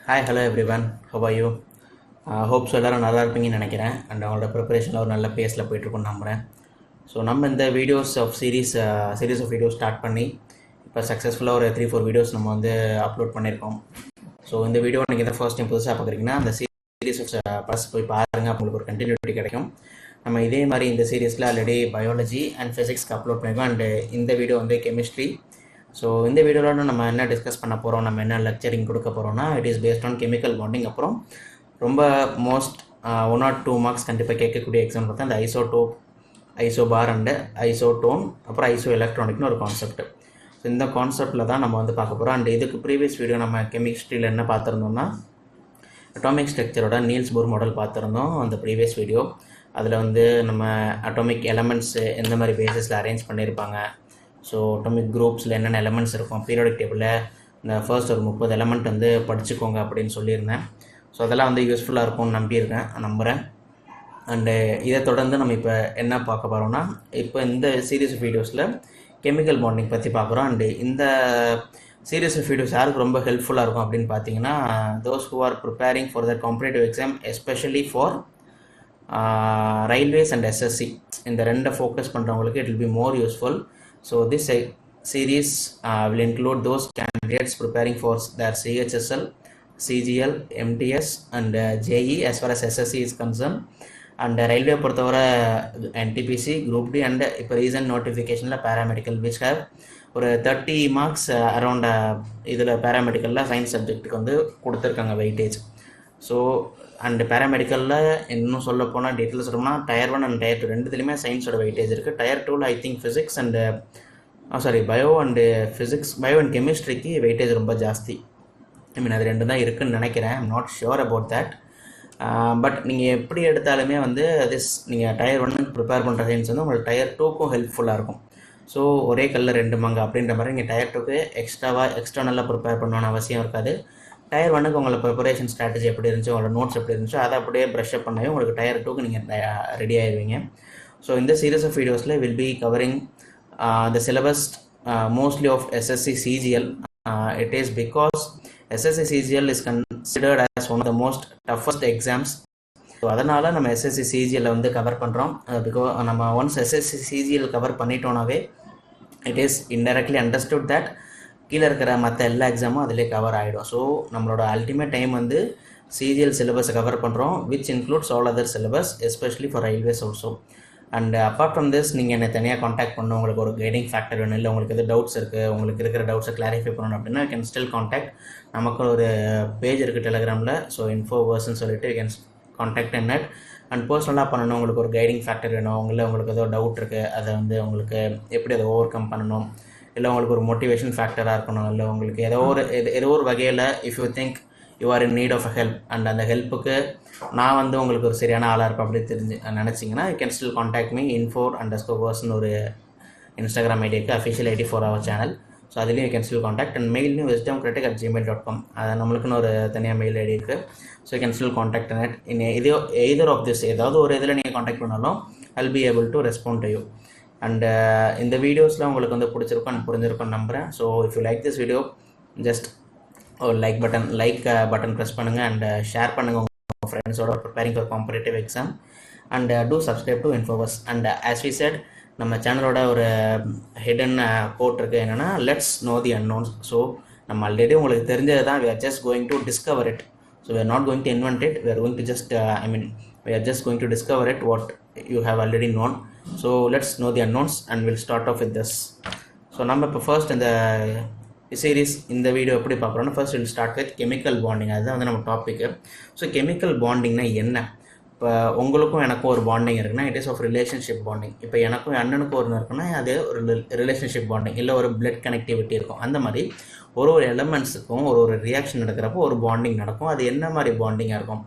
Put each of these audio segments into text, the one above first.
Hi hello everyone, how are you? Hopes எல்லோரும் நல்லா இருப்பீங்கன்னு நினைக்கிறேன். அண்ட் அவங்களோட ப்ரிப்பரேஷனில் ஒரு நல்ல பேஸில் போயிட்டுருக்குன்னு நம்புகிறேன். ஸோ நம்ம இந்த videos of series of videos start பண்ணி இப்போ சக்ஸஸ்ஃபுல்லாக ஒரு 3-4 வீடியோஸ் நம்ம வந்து அப்லோட் பண்ணியிருக்கோம். ஸோ இந்த வீடியோ நீங்கள் எதாவது ஃபர்ஸ்ட் டைம் புதுசாக பார்க்குறீங்கன்னா அந்த சீரீஸ் ஆஃப் பஸ் போய் பாருங்கள், உங்களுக்கு ஒரு கண்டினியூட்டி கிடைக்கும். நம்ம இதே மாதிரி இந்த சீரீஸில் ஆல்ரெடி பயாலஜி அண்ட் ஃபிசிக்ஸ்க்கு அப்லோட் பண்ணியிருக்கோம். அண்டு இந்த வீடியோ வந்து கெமிஸ்ட்ரி. ஸோ இந்த வீடியோவில் நம்ம என்ன டிஸ்கஸ் பண்ண போகிறோம், நம்ம என்ன லெக்சரிங் கொடுக்க போகிறோம்னா, it is based on chemical bonding. அப்புறம் ரொம்ப மோஸ்ட் 1 or 2 மார்க்ஸ் கண்டிப்பாக கேட்கக்கூடிய எக்ஸாம் பார்த்தா அந்த ஐசோடோப், ஐசோபார் அண்டு ஐசோடோன், அப்புறம் ஐசோ எலக்ட்ரானிக்னு ஒரு கான்செப்ட். ஸோ இந்த கான்செப்டில் தான் நம்ம வந்து பார்க்க போகிறோம். அண்ட் இதுக்கு ப்ரீவியஸ் வீடியோ நம்ம கெமிஸ்ட்ரியில் என்ன பார்த்துருந்தோம்னா, அட்டாமிக் ஸ்ட்ரக்சரோட நீல்ஸ் போர் மாடல் பார்த்துருந்தோம் அந்த ப்ரீவியஸ் வீடியோ. அதில் வந்து நம்ம அட்டாமிக் எலமெண்ட்ஸு எந்த மாதிரி பேசிஸில் அரேஞ்ச் பண்ணியிருப்பாங்க, ஸோ அட்டாமிக் குரூப்ஸில் என்னென்ன எலமெண்ட்ஸ் இருக்கும், பீரியாடிக் டேபிளில் இந்த ஃபர்ஸ்ட் ஒரு 30 எலமெண்ட் வந்து படிச்சுக்கோங்க அப்படின்னு சொல்லியிருந்தேன். ஸோ அதெல்லாம் வந்து யூஸ்ஃபுல்லாக இருக்கும்னு நம்புகிறேன். அண்டு இதை தொடர்ந்து நம்ம இப்போ என்ன பார்க்க போகிறோம்னா, இப்போ இந்த சீரீஸ் ஆஃப் வீடியோஸில் கெமிக்கல் பாண்டிங் பற்றி பார்க்குறோம். அண்டு இந்த சீரீஸ் ஆஃப் வீடியோஸ் யாருக்கு ரொம்ப ஹெல்ப்ஃபுல்லாக இருக்கும் அப்படின்னு பார்த்தீங்கன்னா, those who are preparing for the competitive exam, especially for railways and SSC. இந்த ரெண்டை ஃபோக்கஸ் பண்ணுறவங்களுக்கு it will be more useful. So this series will include those candidates preparing for their CHSL, CGL, MTS and JE as far as SSC is concerned. And railway பொறுத்தவரை NTPC, Group D and இப்போ recent நோட்டிஃபிகேஷனில் paramedical which have ஒரு 30 marks around இதில் பேராமெடிக்கலில் science சப்ஜெக்ட்டுக்கு வந்து கொடுத்துருக்காங்க weightage. So and பேராமெடிக்கலில் இன்னும் சொல்ல போனால் டீட்டெயில்ஸ் சொல்லணும்னா டயர் 1 அண்ட் டயர் 2 ரெண்டுத்துலேயுமே சயின்ஸோட வெயிட்டேஜ் இருக்குது. டயர் 2ல் I think physics and bio and physics, bio and கெமிஸ்ட்ரிக்கு வெயிட்டேஜ் ரொம்ப ஜாஸ்தி. அது ரெண்டு தான் இருக்குதுன்னு நினைக்கிறேன். I'm not sure about that. But நீங்கள் எப்படி எடுத்தாலுமே வந்து நீங்கள் டயர் 1 ப்ரிப்பேர் பண்ணுற சயின்ஸ் வந்து உங்களுக்கு டயர் 2க்கும் ஹெல்ப்ஃபுல்லாக இருக்கும். ஸோ ஒரே கல்லில் 2 மாங்கு அப்படின்ற மாதிரி நீங்கள் டயர் 2க்கு எக்ஸ்டர்னலாக ப்ரிப்பேர் பண்ணணும்னு அவசியம் இருக்காது. டயர் 1க்கு உங்களை ப்ரிப்பரேஷன் ஸ்ட்ராட்டஜி எப்படி இருந்துச்சோ, உங்களோட நோட்ஸ் எப்படி இருந்துச்சோ அதை அப்படியே ப்ரஷ் அப் பண்ணவே உங்களுக்கு டயர் 2க்கு நீங்கள் ரெடி ஆயிடுவீங்க. ஸோ இந்த சீரீஸ் ஆஃப் வீடியோஸில் will be covering the syllabus mostly of SSC CGL. It is because SSC CGL is considered as one of the most toughest exams. So அதனால் நம்ம SSC CGL வந்து cover பண்ணுறோம். Because நம்ம once SSC CGL cover பண்ணிட்டோன்னாவே it is indirectly understood that கீழே இருக்கிற மற்ற எல்லா எக்ஸாமும் அதிலே கவர் ஆகிடும். ஸோ நம்மளோட அல்டிமேட் டைம் வந்து CGL சிலபஸை கவர் பண்ணுறோம், which includes all other syllabus, especially for railways also. And apart from this நீங்கள் என்னை தனியாக காண்டாக்ட் பண்ணணும், உங்களுக்கு ஒரு கைடிங் ஃபேக்டர் வேணும், இல்லை உங்களுக்கு எது டவுட்ஸ் இருக்குது, உங்களுக்கு இருக்கிற டவுட்ஸை கிளாரிஃபை பண்ணணும் அப்படின்னா யூ கேன் ஸ்டில் காண்டாக்ட். நமக்கு ஒரு பேஜ் இருக்குது டெலிகிராமில், ஸோ இன்ஃபோவர்ஸ்ன்னு சொல்லிட்டு you can contact in net. And பர்சனலாக பண்ணணும், உங்களுக்கு ஒரு கைடிங் ஃபேக்டர் வேணும், இல்லை உங்களுக்கு ஏதோ டவுட் இருக்குது, அதை வந்து உங்களுக்கு எப்படி அதை ஓவர் கம் பண்ணணும், இல்லை உங்களுக்கு ஒரு மோட்டிவேஷன் ஃபேக்டராக இருக்கணும், இல்லை உங்களுக்கு ஏதோ ஒரு வகையில் if you think you are in need of a help and அந்த ஹெல்ப்புக்கு நான் வந்து உங்களுக்கு ஒரு சரியான ஆளாக இருப்பேன் அப்படி நினச்சிங்கன்னா you can still contact me info_vers ஒரு இன்ஸ்டாகிராம் ஐடிக்கு official ID for our channel. So அதுலேயும் you can still contact. And மெயில்னு wisdomcritic@gmail.com, அது நம்மளுக்குன்னு ஒரு தனியாக மெயில் ஐடி இருக்குது. So you can still contact net in either of this, ஏதாவது ஒரு இதில் நீங்கள் காண்டாக்ட் பண்ணாலும் I'll be able to respond to you. And இந்த வீடியோஸில் உங்களுக்கு வந்து புரிஞ்சிருக்கும்னு நம்புகிறேன். So if you like this video, just ஒரு லைக் பட்டன் ப்ரெஸ் பண்ணுங்கள் அண்ட் ஷேர் பண்ணுங்கள் உங்கள் ஃப்ரெண்ட்ஸோட preparing for competitive exam. And do subscribe to Infoverse. And as we said, நம்ம சேனலோட ஒரு ஹிடன் கோட் இருக்குது, என்னென்னா let's know the unknowns. So நம்ம ஆல்ரெடி உங்களுக்கு தெரிஞ்சது தான், we are just going to discover it. So we are not going to invent it, we are going to we are just going to discover it, what you have already known. So let's know the unknowns and we'll start off with this. So நம்ம இப்போ first இந்த series இந்த video எப்படி பார்க்குறோன்னா, first will start with chemical bonding. அதுதான் வந்து நம்ம topic. So chemical பாண்டிங்னா என்ன? இப்போ உங்களுக்கும் எனக்கும் ஒரு பாண்டிங் இருக்குன்னா it is of relationship bonding. இப்போ எனக்கும் அண்ணனுக்கும் ஒன்று இருக்குன்னா அது ஒரு ரிலேஷன்ஷிப் பாண்டிங், இல்லை ஒரு பிளட் கனெக்டிவிட்டி இருக்கும். அந்த மாதிரி ஒரு எலமெண்ட்ஸுக்கும் ஒரு ரியாக்ஷன் நடக்கிறப்போ ஒரு பாண்டிங் நடக்கும். அது என்ன மாதிரி பாண்டிங்காக இருக்கும்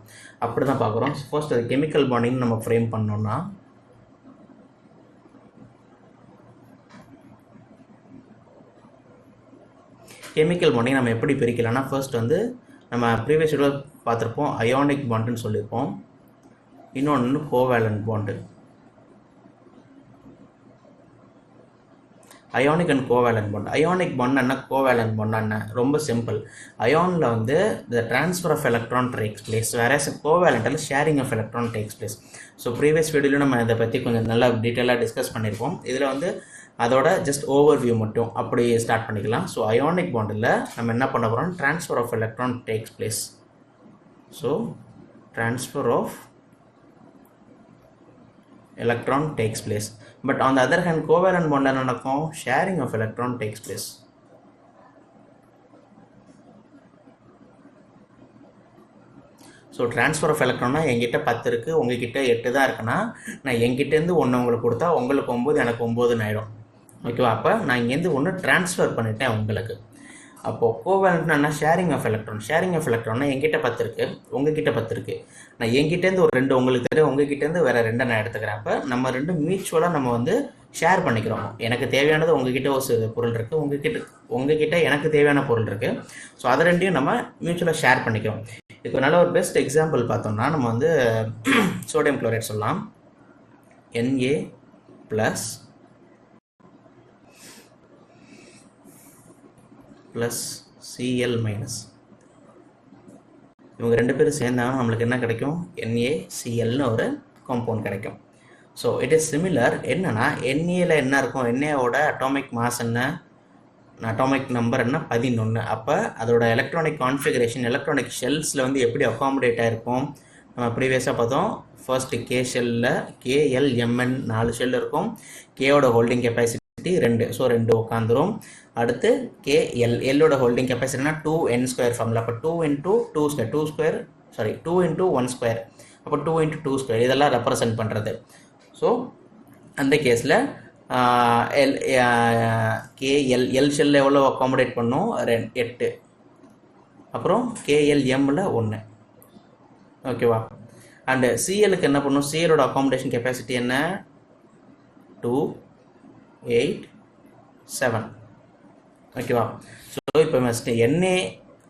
அப்படி தான் பார்க்குறோம். ஃபர்ஸ்ட் அது கெமிக்கல் பாண்டிங் நம்ம ஃப்ரேம் பண்ணோம்னா, கெமிக்கல் பாண்டிங் நம்ம எப்படி பிரிக்கலாம்னா, ஃபர்ஸ்ட் வந்து நம்ம ப்ரீவியஸ் வீடியோ பார்த்துருப்போம், அயானிக் பாண்டுன்னு சொல்லியிருப்போம், இன்னொன்று covalent bond. Ionic and covalent bond. Ionic bond என்ன, கோவேலன்ட் பாண்ட் என்ன, ரொம்ப சிம்பிள். அயானில் வந்து the transfer of electron takes place, whereas கோவேலண்டில் sharing of electron takes place. So previous வீடியோவில் நம்ம இதை பற்றி கொஞ்சம் நல்லா டீட்டெயிலாக டிஸ்கஸ் பண்ணியிருப்போம். இதில் வந்து அதோட ஜஸ்ட் ஓவர் வியூ மட்டும் அப்படி ஸ்டார்ட் பண்ணிக்கலாம். ஸோ அயானிக் பாண்டில் நம்ம என்ன பண்ண போகிறோம், transfer of electron takes place. So transfer of electron takes place. But on the other hand, covalent bond என்ன நடக்கும், sharing of electron takes place. So transfer of எலக்ட்ரான்னா என்கிட்ட 10 இருக்குது, உங்ககிட்ட 8 தான் இருக்குன்னா நான் என்கிட்டேருந்து 1 உங்களுக்கு கொடுத்தா உங்களுக்கு 9 எனக்கு 9 ஆகிடும். ஓகேவா? அப்போ நான் இங்கேருந்து 1 ட்ரான்ஸ்ஃபர் பண்ணிட்டேன் உங்களுக்கு. அப்போது கோவேலண்ட்னா என்ன, sharing of electron. Sharing of எலக்ட்ரான்னா என்கிட்ட 10 இருக்குது, உங்ககிட்ட 10 இருக்குது, நான் என்கிட்டேருந்து ஒரு 2 உங்களுக்கு தெரியும், உங்ககிட்டேருந்து வேறு 2 நான் எடுத்துக்கிறேன். அப்போ நம்ம 2 மியூச்சுவலாக நம்ம வந்து ஷேர் பண்ணிக்கிறோம். எனக்கு தேவையானது உங்ககிட்ட ஒரு பொருள் இருக்குது, உங்ககிட்ட எனக்கு தேவையான பொருள் இருக்குது. ஸோ அதை 2யும் நம்ம மியூச்சுவலாக ஷேர் பண்ணிக்கிறோம். இப்போ நல்ல ஒரு பெஸ்ட் எக்ஸாம்பிள் பார்த்தோம்னா நம்ம வந்து சோடியம் குளோரைட் சொல்லலாம். Na ப்ளஸ் Cl மைனஸ், இவங்க 2 பேரும் சேர்ந்தாங்க நம்மளுக்கு என்ன கிடைக்கும், NaClன்னு ஒரு காம்பவுண்ட் கிடைக்கும். So it is similar. என்னன்னா Naல என்ன இருக்கும், Naவோட அட்டாமிக் மாஸ் என்ன, அட்டாமிக் நம்பர் என்ன, 11. அப்போ அதோட எலக்ட்ரானிக் கான்ஃபிகரேஷன், எலக்ட்ரானிக் ஷெல்ஸில் வந்து எப்படி அக்காமடேட் ஆகிருக்கும், நம்ம ப்ரீவியஸாக பார்த்தோம். ஃபர்ஸ்ட் K ஷெல்லில் KLMN 4 ஷெல் இருக்கும். கேவோட ஹோல்டிங் கெப்பாசிட்டி 2, ஸோ 2 உட்காந்துரும். அடுத்து KLோட ஹோல்டிங் கெப்பாசிட்டினா 2n² ஃபார்முலா. அப்போ 2 into 1 ஸ்கொயர், அப்போ 2 into 2 ஸ்கொயர், இதெல்லாம் ரெப்ரசன்ட் பண்ணுறது. ஸோ அந்த கேஸில் எல் ஷெல்லில் எவ்வளோ அக்காமடேட் பண்ணும், 8. அப்புறம் KLMல 1. ஓகேவா? அண்டு Clக்கு என்ன பண்ணும், Clோட அக்காமடேஷன் கெப்பாசிட்டி என்ன, 2, 8, 7. ஓகேவா? ஸோ இப்போ ஃபஸ்ட்டு Na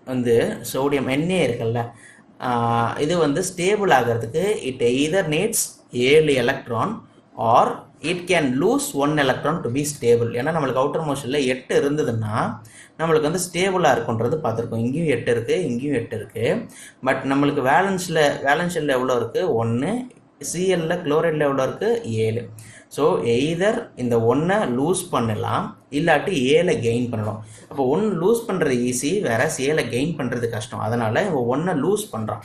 வந்து சோடியம் Na இருக்குல்ல, இது வந்து ஸ்டேபிள் ஆகிறதுக்கு it either needs 7 electron R it can loose 1 electron to be stable. ஏன்னா நம்மளுக்கு அவுட்டர் மோஷனில் 8 இருந்ததுன்னா நம்மளுக்கு வந்து ஸ்டேபிளாக இருக்குன்றது பார்த்துருக்கோம். இங்கேயும் 8 இருக்குது, இங்கேயும் 8 இருக்குது. பட் நம்மளுக்கு வேலன்ஷியலில் எவ்வளோ இருக்குது, 1. Clல குளோரைடில் எவ்வளோ இருக்குது, 7. ஸோ எய்தர் இந்த 1 லூஸ் பண்ணலாம், இல்லாட்டி 7 கெயின் பண்ணலாம். அப்போ 1 லூஸ் பண்ணுறது ஈஸி, வேற 7 கெயின் பண்ணுறது கஷ்டம். அதனால் இவன் 1 லூஸ் பண்ணுறான்.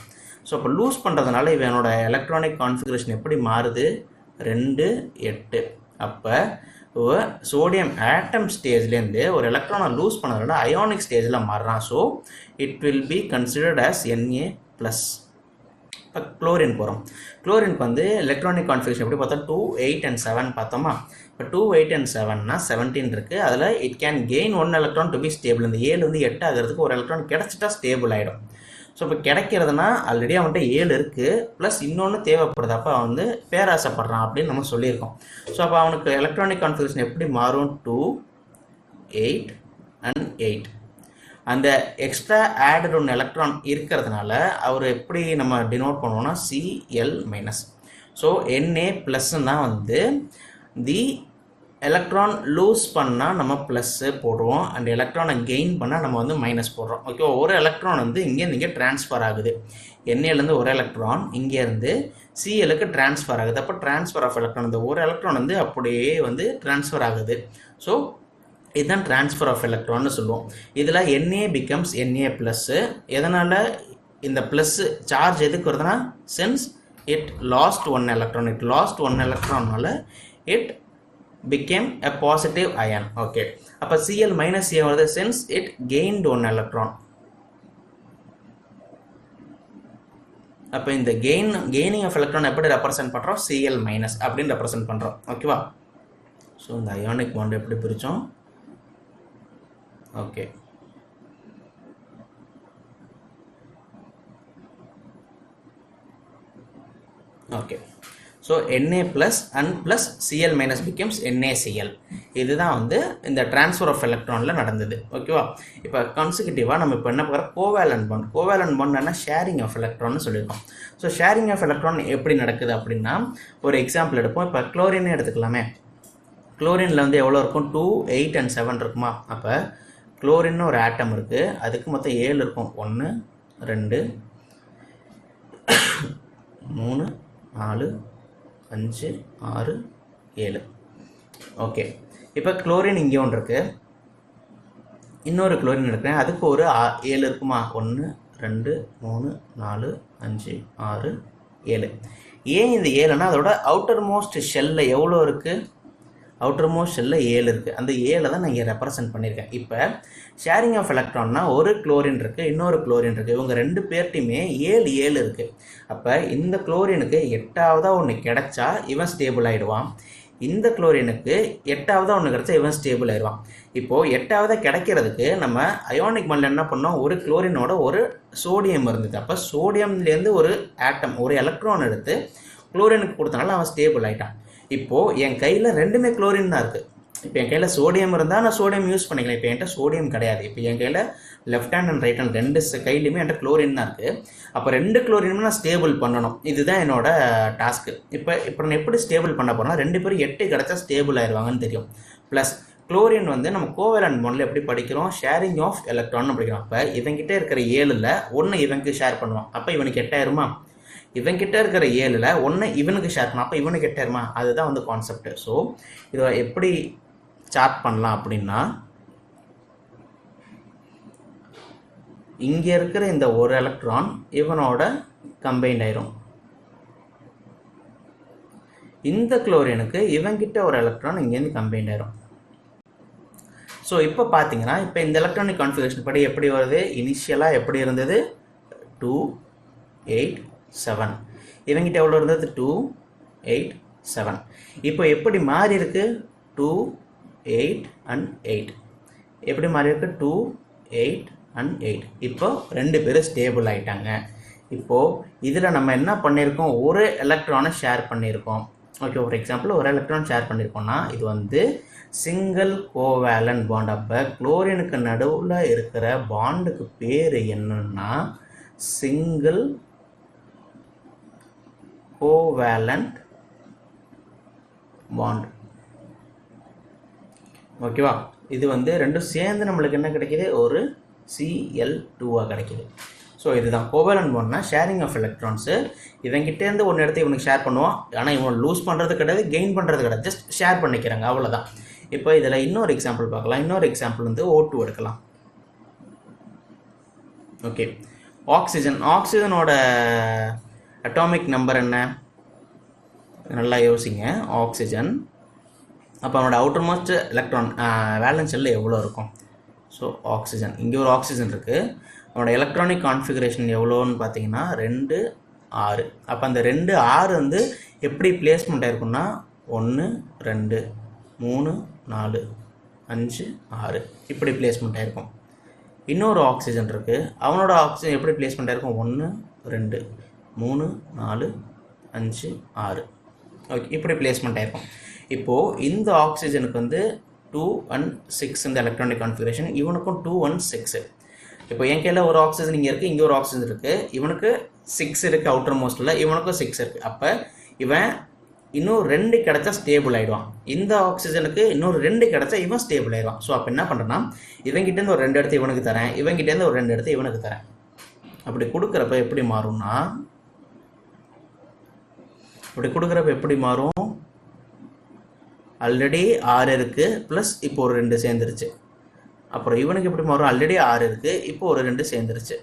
ஸோ அப்போ லூஸ் பண்ணுறதுனால இவனோட எலக்ட்ரானிக் கான்ஃபிகரேஷன் எப்படி மாறுது, 2, 8. அப்போ சோடியம் ஆட்டம் ஸ்டேஜ்லேருந்து ஒரு எலக்ட்ரானை லூஸ் பண்ணதுனால அயானிக் ஸ்டேஜில் மாறுறான். So it will be considered as Na+. இப்போ குளோரின் போகிறோம். குளோரினுக்கு வந்து எலக்ட்ரானிக் கான்ஃபிகரேஷன் எப்படி பார்த்தா 2, 8 and 7 பார்த்தோமா. இப்போ 2, 8 and 7னா 17 இருக்குது. அதில் it can gain 1 electron to be stable. இந்த 7 வந்து 8 ஆகிறதுக்கு ஒரு எலக்ட்ரான் கிடச்சிட்டா ஸ்டேபிள் ஆகிடும். ஸோ இப்போ கிடைக்கிறதுனா ஆல்ரெடி அவன்கிட்ட 7 இருக்குது, ப்ளஸ் இன்னொன்று தேவைப்படுது. அப்போ அவன் வந்து பேராசைப்படுறான் அப்படின்னு நம்ம சொல்லியிருக்கோம். ஸோ அப்போ அவனுக்கு எலக்ட்ரானிக் கான்ஃபிகரேஷன் எப்படி மாறும், 2, 8 and 8. அந்த எக்ஸ்ட்ரா ஆடட் 1 எலக்ட்ரான் இருக்கிறதுனால அவர் எப்படி நம்ம டினோட் பண்ணுவோம்னா Cl-. ஸோ Na+ தான் வந்து தி எலக்ட்ரான் லூஸ் பண்ணால் நம்ம ப்ளஸ்ஸு போடுவோம், அண்ட் எலக்ட்ரானை கெயின் பண்ணால் நம்ம வந்து மைனஸ் போடுறோம். ஓகே, ஒரு எலக்ட்ரான் வந்து இங்கே ட்ரான்ஸ்ஃபர் ஆகுது. Na-லேருந்து ஒரு எலக்ட்ரான் இங்கேருந்து Clக்கு ட்ரான்ஸ்ஃபர் ஆகுது. அப்போ ட்ரான்ஸ்ஃபர் ஆஃப் எலக்ட்ரான், இந்த ஒரு எலக்ட்ரான் வந்து அப்படியே வந்து ட்ரான்ஸ்ஃபர் ஆகுது. ஸோ இதுதான் ட்ரான்ஸ்ஃபர் ஆஃப் எலக்ட்ரான்னு சொல்லுவோம். இதில் Na becomes Na+. எதனால் இந்த ப்ளஸ் சார்ஜ் எதுக்கு வருதுன்னா, since it lost 1 electron, it lost 1 electronனால it became a positive ion. Okay, அப்போ Cl minus A வருது since it gained 1 electron. அப்போ இந்த கெய்னிங் ஆஃப் எலக்ட்ரான் எப்படி ரெப்ரசென்ட் பண்ணுறோம், Cl- அப்படின்னு ரெப்ரசென்ட் பண்ணுறோம். ஓகேவா? ஸோ இந்த அயானிக் பாண்ட் எப்படி பிரித்தோம். Okay, okay. So Na+ and plus Cl- becomes NaCl. இதுதான் வந்து இந்த ட்ரான்ஸ்ஃபர் ஆஃப் எலக்ட்ரானில் நடந்தது. ஓகேவா? இப்போ கான்சிக்யூட்டிவாக நம்ம இப்போ என்ன பார்க்குறோம், கோவேலன்ட் பாண்ட். கோவேலன்ட் பாண்ட் ஷேரிங் ஆஃப் எலக்ட்ரான்னு சொல்லியிருக்கோம். ஸோ ஷேரிங் ஆஃப் எலக்ட்ரான் எப்படி நடக்குது அப்படின்னா, ஒரு எக்ஸாம்பிள் எடுப்போம். இப்போ குளோரின் எடுத்துக்கலாமே. குளோரினில் வந்து எவ்வளோ இருக்கும் 2 8 and 7 இருக்குமா அப்போ குளோரின்னு ஒரு ஆட்டம் இருக்குது அதுக்கு மொத்தம் 7 இருக்கும் 1 2 3 4 5 6 7 ஓகே இப்போ குளோரின் இங்கே ஒன்று இருக்குது இன்னொரு குளோரின் இருக்குது அதுக்கு ஒரு 7 இருக்குமா 1 2 3 4 5 6 7 ஏன் இந்த 7னா அதோட அவுட்டர் மோஸ்ட் ஷெல்லில் எவ்வளோ இருக்குது அவுட்டர் மோஸ்ட் ஷெல்லில் 7 இருக்குது அந்த 7 தான் நான் இங்கே ரெப்ரசன்ட் பண்ணியிருக்கேன் இப்போ ஷேரிங் ஆஃப் எலக்ட்ரான்னா ஒரு குளோரின் இருக்குது இன்னொரு குளோரின் இருக்குது இவங்க ரெண்டு பேர்ட்டையுமே 7 இருக்குது அப்போ இந்த குளோரினுக்கு 8ஆவதாக ஒன்று கிடைச்சா இவன் ஸ்டேபிள் ஆகிடுவான் இந்த குளோரினுக்கு 8ஆவதாக ஒன்று கிடைச்சா இவன் ஸ்டேபிள் ஆயிடுவான் இப்போது 8ஆவதாக கிடைக்கிறதுக்கு நம்ம அயோனிக் மாடல் என்ன பண்ணோம் ஒரு குளோரினோட ஒரு சோடியம் இருந்தது அப்போ சோடியம்லேருந்து ஒரு ஆட்டம் ஒரு எலக்ட்ரான் எடுத்து குளோரினுக்கு கொடுத்தனால அவன் ஸ்டேபிள் ஆகிட்டான் இப்போது என் கையில் ரெண்டுமே குளோரின் தான் இருக்குது இப்போ என் கையில் சோடியம் இருந்தால் நான் சோடியம் யூஸ் பண்ணிக்கலாம் இப்போ என்கிட்ட சோடியம் கிடையாது இப்போ என் கையில் left hand and right hand ரெண்டு கையிலையுமே என்கிட்ட குளோரின் தான் இருக்குது அப்போ ரெண்டு குளோரினுமே நான் ஸ்டேபிள் பண்ணணும் இதுதான் என்னோட டாஸ்க்கு இப்போ நான் எப்படி ஸ்டேபிள் பண்ண போகிறேன்னா ரெண்டு பேரும் 8 கிடச்சா ஸ்டேபிள் ஆயிடுவாங்கன்னு தெரியும் ப்ளஸ் குளோரின் வந்து நம்ம கோவேலன்ட் பாண்டில் எப்படி படிக்கிறோம் ஷேரிங் ஆஃப் எலக்ட்ரான் படிக்கிறோம் அப்போ இவங்கிட்ட இருக்கிற 7ல் 1 இவனுக்கு ஷேர் பண்ணுவான் அப்போ இவனுக்கு 8 ஆயிருமா இவன்கிட்ட இருக்கிற 7ல் 1 இவனுக்கு ஷேர் பண்ணலாம் அப்போ இவனுக்கு 8 ஆயிருமா அதுதான் வந்து கான்செப்ட் ஸோ இதை எப்படி சார்ட் பண்ணலாம் அப்படின்னா இங்கே இருக்கிற இந்த ஒரு எலக்ட்ரான் இவனோட கம்பைண்ட் ஆயிரும் இந்த குளோரினுக்கு இவன்கிட்ட ஒரு எலக்ட்ரான் இங்கேருந்து கம்பைண்ட் ஆயிரும் ஸோ இப்போ பார்த்தீங்கன்னா இப்போ இந்த எலக்ட்ரானிக் கான்ஃபிகரேஷன் படி எப்படி வருது இனிஷியலாக எப்படி இருந்தது 2 8 7 இவங்கிட்ட எவ்வளோ இருந்தது 2 8 7 இப்போ எப்படி மாறி இருக்கு 2 8 and 8 எப்படி மாறி இருக்கு 2 8 and 8 இப்போ ரெண்டு பேரும் ஸ்டேபிள் ஆகிட்டாங்க இப்போது இதில் நம்ம என்ன பண்ணியிருக்கோம் ஒரு எலக்ட்ரானை ஷேர் பண்ணியிருக்கோம் ஓகே ஒரு எக்ஸாம்பிள் ஒரு எலக்ட்ரான் ஷேர் பண்ணியிருக்கோம்னா இது வந்து சிங்கிள் கோவேலன்ட் பாண்ட் அப்போ குளோரினுக்கு நடுவில் இருக்கிற பாண்டுக்கு பேர் என்னன்னா சிங்கிள் கோவேலன்ட் பாண்ட் ஓகேவா இது வந்து ரெண்டும் சேர்ந்து நம்மளுக்கு என்ன கிடைக்கிது ஒரு Cl2 கிடைக்கிது ஸோ இதுதான் கோவேலன்ட் பாண்ட்னா ஷேரிங் ஆஃப் எலக்ட்ரான்ஸு இவங்கிட்டேருந்து ஒன்று எடுத்து இவனுக்கு ஷேர் பண்ணுவான் ஆனால் இவன் லூஸ் பண்ணுறது கிடையாது கெயின் பண்ணுறது கிடையாது ஜஸ்ட் ஷேர் பண்ணிக்கிறாங்க அவ்வளோதான் இப்போ இதில் இன்னொரு எக்ஸாம்பிள் பார்க்கலாம் இன்னொரு எக்ஸாம்பிள் வந்து O2 எடுக்கலாம் ஓகே ஆக்சிஜனோட அட்டாமிக் நம்பர் என்ன நல்லா யோசிங்க ஆக்சிஜன் அப்போ அவனோட அவுட்டர் மோஸ்ட் எலக்ட்ரான் வேலன்ஸ் ஷெல்லில் எவ்வளோ இருக்கும் ஸோ ஆக்சிஜன் இங்கே ஒரு ஆக்சிஜன் இருக்குது அவனோட எலக்ட்ரானிக் கான்ஃபிகரேஷன் எவ்வளோன்னு பார்த்தீங்கன்னா 2 6 அப்போ அந்த 2 6 வந்து எப்படி பிளேஸ்மெண்ட் ஆயிருக்குன்னா 1 2 3 4 5 6 இப்படி பிளேஸ்மெண்ட் ஆயிருக்கும் இன்னொரு ஆக்சிஜன் இருக்குது அவனோட ஆக்சிஜன் எப்படி பிளேஸ்மெண்ட் ஆயிருக்கும் 1 2 3 4 5 6 ஓகே இப்படி பிளேஸ்மெண்ட் ஆயிருக்கும் இப்போது இந்த ஆக்சிஜனுக்கு வந்து 2 and 6 இந்த எலக்ட்ரானிக் கான்ஃபிகரேஷன் இவனுக்கும் 2 and 6 இப்போ என் கையில் ஒரு ஆக்சிஜன் இங்கே இருக்குது இங்கே ஒரு ஆக்சிஜன் இருக்குது இவனுக்கு 6 இருக்குது அவுட்டர் மோஸ்ட்டில் இவனுக்கும் 6 இருக்குது அப்போ இவன் இன்னும் 2 கிடச்சா ஸ்டேபிள் ஆகிடுவான் இந்த ஆக்சிஜனுக்கு இன்னொரு 2 கிடச்சா இவன் ஸ்டேபிள் ஆகிடுவான் ஸோ அப்போ என்ன பண்ணுறேன்னா இவங்கிட்டேருந்து ஒரு 2 எடுத்து இவனுக்கு தரேன் இவங்கிட்டேருந்து ஒரு 2 எடுத்து இவனுக்கு தரேன் அப்படி கொடுக்குறப்ப எப்படி மாறும்னா எப்படி மாறும் ஆல்ரெடி 6 இருக்குது ப்ளஸ் இப்போ ஒரு 2 சேர்ந்துருச்சு அப்புறம் இவனுக்கு எப்படி மாறும் ஆல்ரெடி 6 இருக்குது இப்போ ஒரு 2 சேர்ந்துருச்சு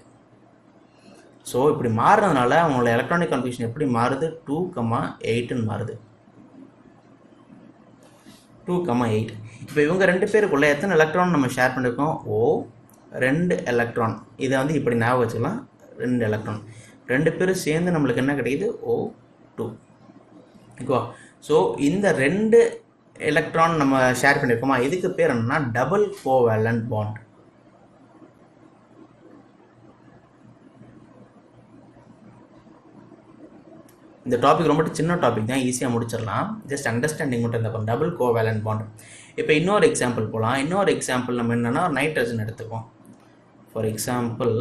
ஸோ இப்படி மாறுறதுனால அவங்களோட எலக்ட்ரானிக் கான்ஃபிகரேஷன் எப்படி மாறுது 2,8ன்னு மாறுது 2,8 இப்போ இவங்க ரெண்டு பேருக்குள்ள எத்தனை எலக்ட்ரான் நம்ம ஷேர் பண்ணியிருக்கோம் 2 எலக்ட்ரான் இதை வந்து இப்படி ஞாபகம் வச்சுக்கலாம் 2 எலக்ட்ரான் ரெண்டு பேரும் சேர்ந்து நம்மளுக்கு என்ன கிடைக்குது O2 ஓகேவா ஸோ இந்த 2 எலக்ட்ரான் நம்ம ஷேர் பண்ணியிருக்கோமா இதுக்கு பேர் என்னன்னா டபுள் கோவேலன்ட் பாண்ட் இந்த டாபிக் ரொம்ப சின்ன டாபிக் தான் ஈஸியாக முடிச்சிடலாம் ஜஸ்ட் அண்டர்ஸ்டாண்டிங் மட்டும் இருந்தால் டபுள் கோவேலன்ட் பாண்ட் இப்போ இன்னொரு எக்ஸாம்பிள் போகலாம் இன்னொரு எக்ஸாம்பிள் நம்ம என்னென்னா நைட்ரஜன் எடுத்துப்போம் ஃபார் எக்ஸாம்பிள்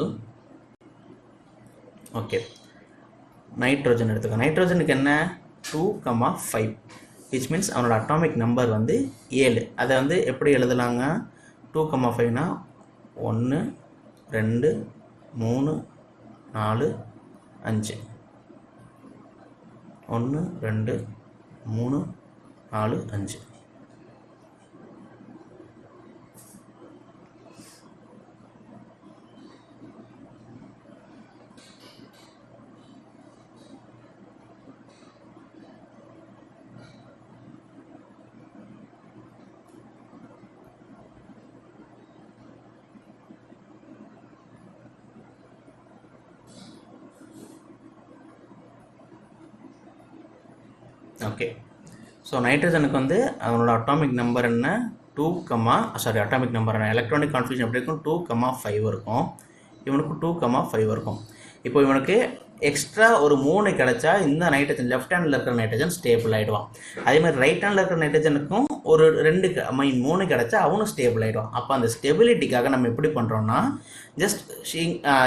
ஓகே நைட்ரஜன் எடுத்துக்கோம் நைட்ரஜனுக்கு என்ன 2,5 which means அவனோட அட்டாமிக் நம்பர் வந்து 7. அதை வந்து எப்படி எழுதலாங்க? 2,5னா 1 2 3 4 5 1 2 3 4 5. ஓகே, ஸோ நைட்ரஜனுக்கு வந்து அவனோட அட்டாமிக் நம்பர் என்ன? 2, அட்டாமிக் நம்பர் என்ன? எலக்ட்ரானிக் கான்ஃபிகரேஷன் எப்படி இருக்கும்? 2,5 இருக்கும். இவனுக்கு 2,5 இருக்கும். இப்போ இவனுக்கு எக்ஸ்ட்ரா ஒரு 3 கிடைச்சா இந்த நைட்ரஜன் லெஃப்ட் ஹேண்டில் இருக்கிற நைட்ரஜன் ஸ்டேபிள் ஆகிடுவான். அதே மாதிரி ரைட் ஹேண்டில் இருக்கிற நைட்ரஜனுக்கும் ஒரு 3 கிடைச்சா அவனும் ஸ்டேபிள் ஆகிடுவான். அப்போ அந்த ஸ்டெபிலிட்டிக்காக நம்ம எப்படி பண்ணுறோம்னா ஜஸ்ட்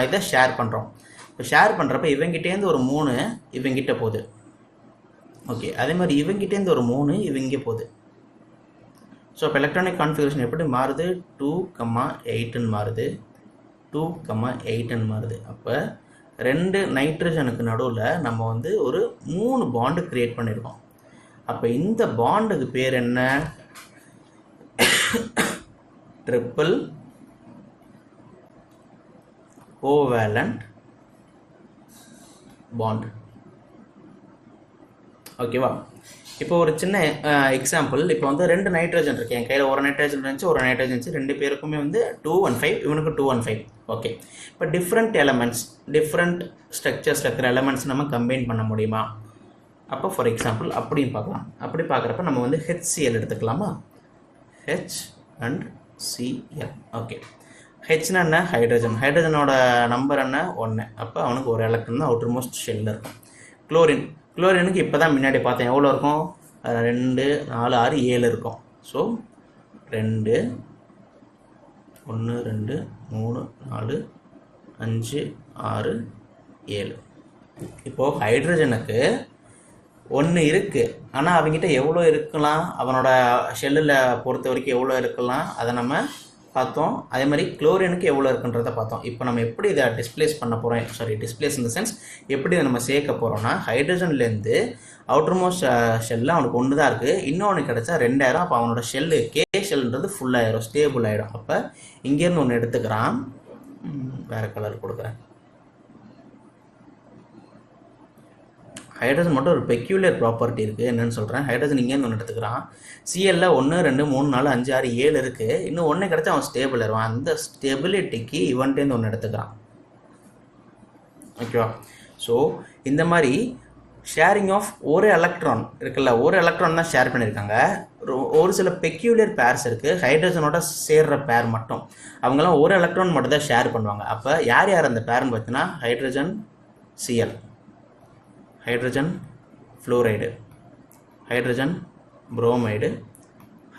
இதை ஷேர் பண்ணுறோம். இப்போ ஷேர் பண்ணுறப்ப இவங்கிட்டேருந்து ஒரு 3 இவங்கிட்ட போகுது. ஓகே, அதே மாதிரி இவங்கிட்டேருந்து ஒரு 3 இவங்க போகுது. ஸோ இப்போ எலக்ட்ரானிக் கான்ஃபிகரேஷன் எப்படி மாறுது? 2,8ன்னு மாறுது. 2,8ன்னு மாறுது. அப்போ 2 நைட்ரஜனுக்கு நடுவில் நம்ம வந்து ஒரு 3 பாண்டு கிரியேட் பண்ணியிருக்கோம். அப்போ இந்த பாண்டுக்கு பேர் என்ன? Triple covalent bond. ஓகேவா? இப்போ ஒரு சின்ன எக்ஸாம்பிள். இப்போ வந்து 2 நைட்ரஜன் இருக்கு. என் கையில் ஒரு நைட்ரஜன் இருந்துச்சு, ஒரு நைட்ரஜன் இருந்துச்சு. 2 பேருக்குமே வந்து 215, இவனுக்கு 215. ஓகே, இப்போ டிஃப்ரெண்ட் எலமெண்ட்ஸ், டிஃப்ரெண்ட் ஸ்ட்ரக்சர்ஸில் இருக்கிற எலமெண்ட்ஸ் நம்ம கம்பைன் பண்ண முடியுமா? அப்போ ஃபார் எக்ஸாம்பிள் அப்படின்னு பார்க்கலாம். அப்படி பார்க்குறப்ப நம்ம வந்து HCl எடுத்துக்கலாமா? H and Cl. ஓகே, ஹெச்னா என்ன? ஹைட்ரஜன். ஹைட்ரஜனோட நம்பர் என்ன? 1. அப்போ அவனுக்கு ஒரு எலக்ட்ரான் தான் அவுட்டர் மோஸ்ட் ஷெல்லில் இருக்கும். குளோரினுக்கு இப்போ தான் முன்னாடி பார்த்தேன் எவ்வளோ இருக்கும்? 2 4 6 7 இருக்கும். ஸோ 2 1 2 3 4 5 6 7. இப்போது ஹைட்ரஜனுக்கு 1 இருக்குது. ஆனால் அவங்ககிட்ட எவ்வளோ இருக்கலாம்? அவனோட ஷெல்லில் பொறுத்த வரைக்கும் எவ்வளோ இருக்கலாம் அதை நம்ம பார்த்தோம். அதே மாதிரி குளோரினுக்கு எவ்வளோ இருக்குன்றதை பார்த்தோம். இப்போ நம்ம எப்படி இதை டிஸ்பிளேஸ் பண்ண போகிறோம்? டிஸ்பிளேஸ் இந்த சென்ஸ் எப்படி இதை நம்ம சேர்க்க போகிறோம்னா ஹைட்ரஜன்லேருந்து அவுட்டர் மோஸ்ட் ஷெல்லில் அவனுக்கு 1 தான் இருக்குது. இன்னொன்று கிடச்சா 2,000. அப்போ அவனோட ஷெல்லு ஷெல்ன்றது ஃபுல்லாகிடும், ஸ்டேபிள் ஆகிடும். அப்போ இங்கேருந்து ஒன்று எடுத்துக்கிறான், வேறு கலர் கொடுக்குறேன். ஹைட்ரஜன் மட்டும் ஒரு பெக்யூலியர் ப்ராப்பர்ட்டி இருக்குது. என்னென்னு சொல்கிறேன். ஹைட்ரஜன் இங்கேருந்து ஒன்று எடுத்துக்கிறான். சிஎல்ல 1 2 3 4 5 6 7 இருக்குது. இன்னும் 1 கிடச்சா அவன் ஸ்டேபிள் ஆயிடுவான். அந்த ஸ்டெபிலிட்டிக்கு இவன்ட்டேருந்து ஒன்று எடுத்துக்கிறான். ஓகேவா? ஸோ இந்த மாதிரி ஷேரிங் ஆஃப் ஒரு எலக்ட்ரான் இருக்குல்ல, ஒரு எலக்ட்ரான் தான் ஷேர் பண்ணியிருக்காங்க. ஒரு சில பெக்யூலியர் பேர்ஸ் இருக்குது. ஹைட்ரஜனோட சேர்ற பேர் மட்டும் அவங்களாம் ஒரு எலக்ட்ரான் மட்டும் தான் ஷேர் பண்ணுவாங்க. அப்போ யார் யார் அந்த பேர்னு பார்த்தீங்கன்னா hydrogen CL, hydrogen fluoride, hydrogen bromide,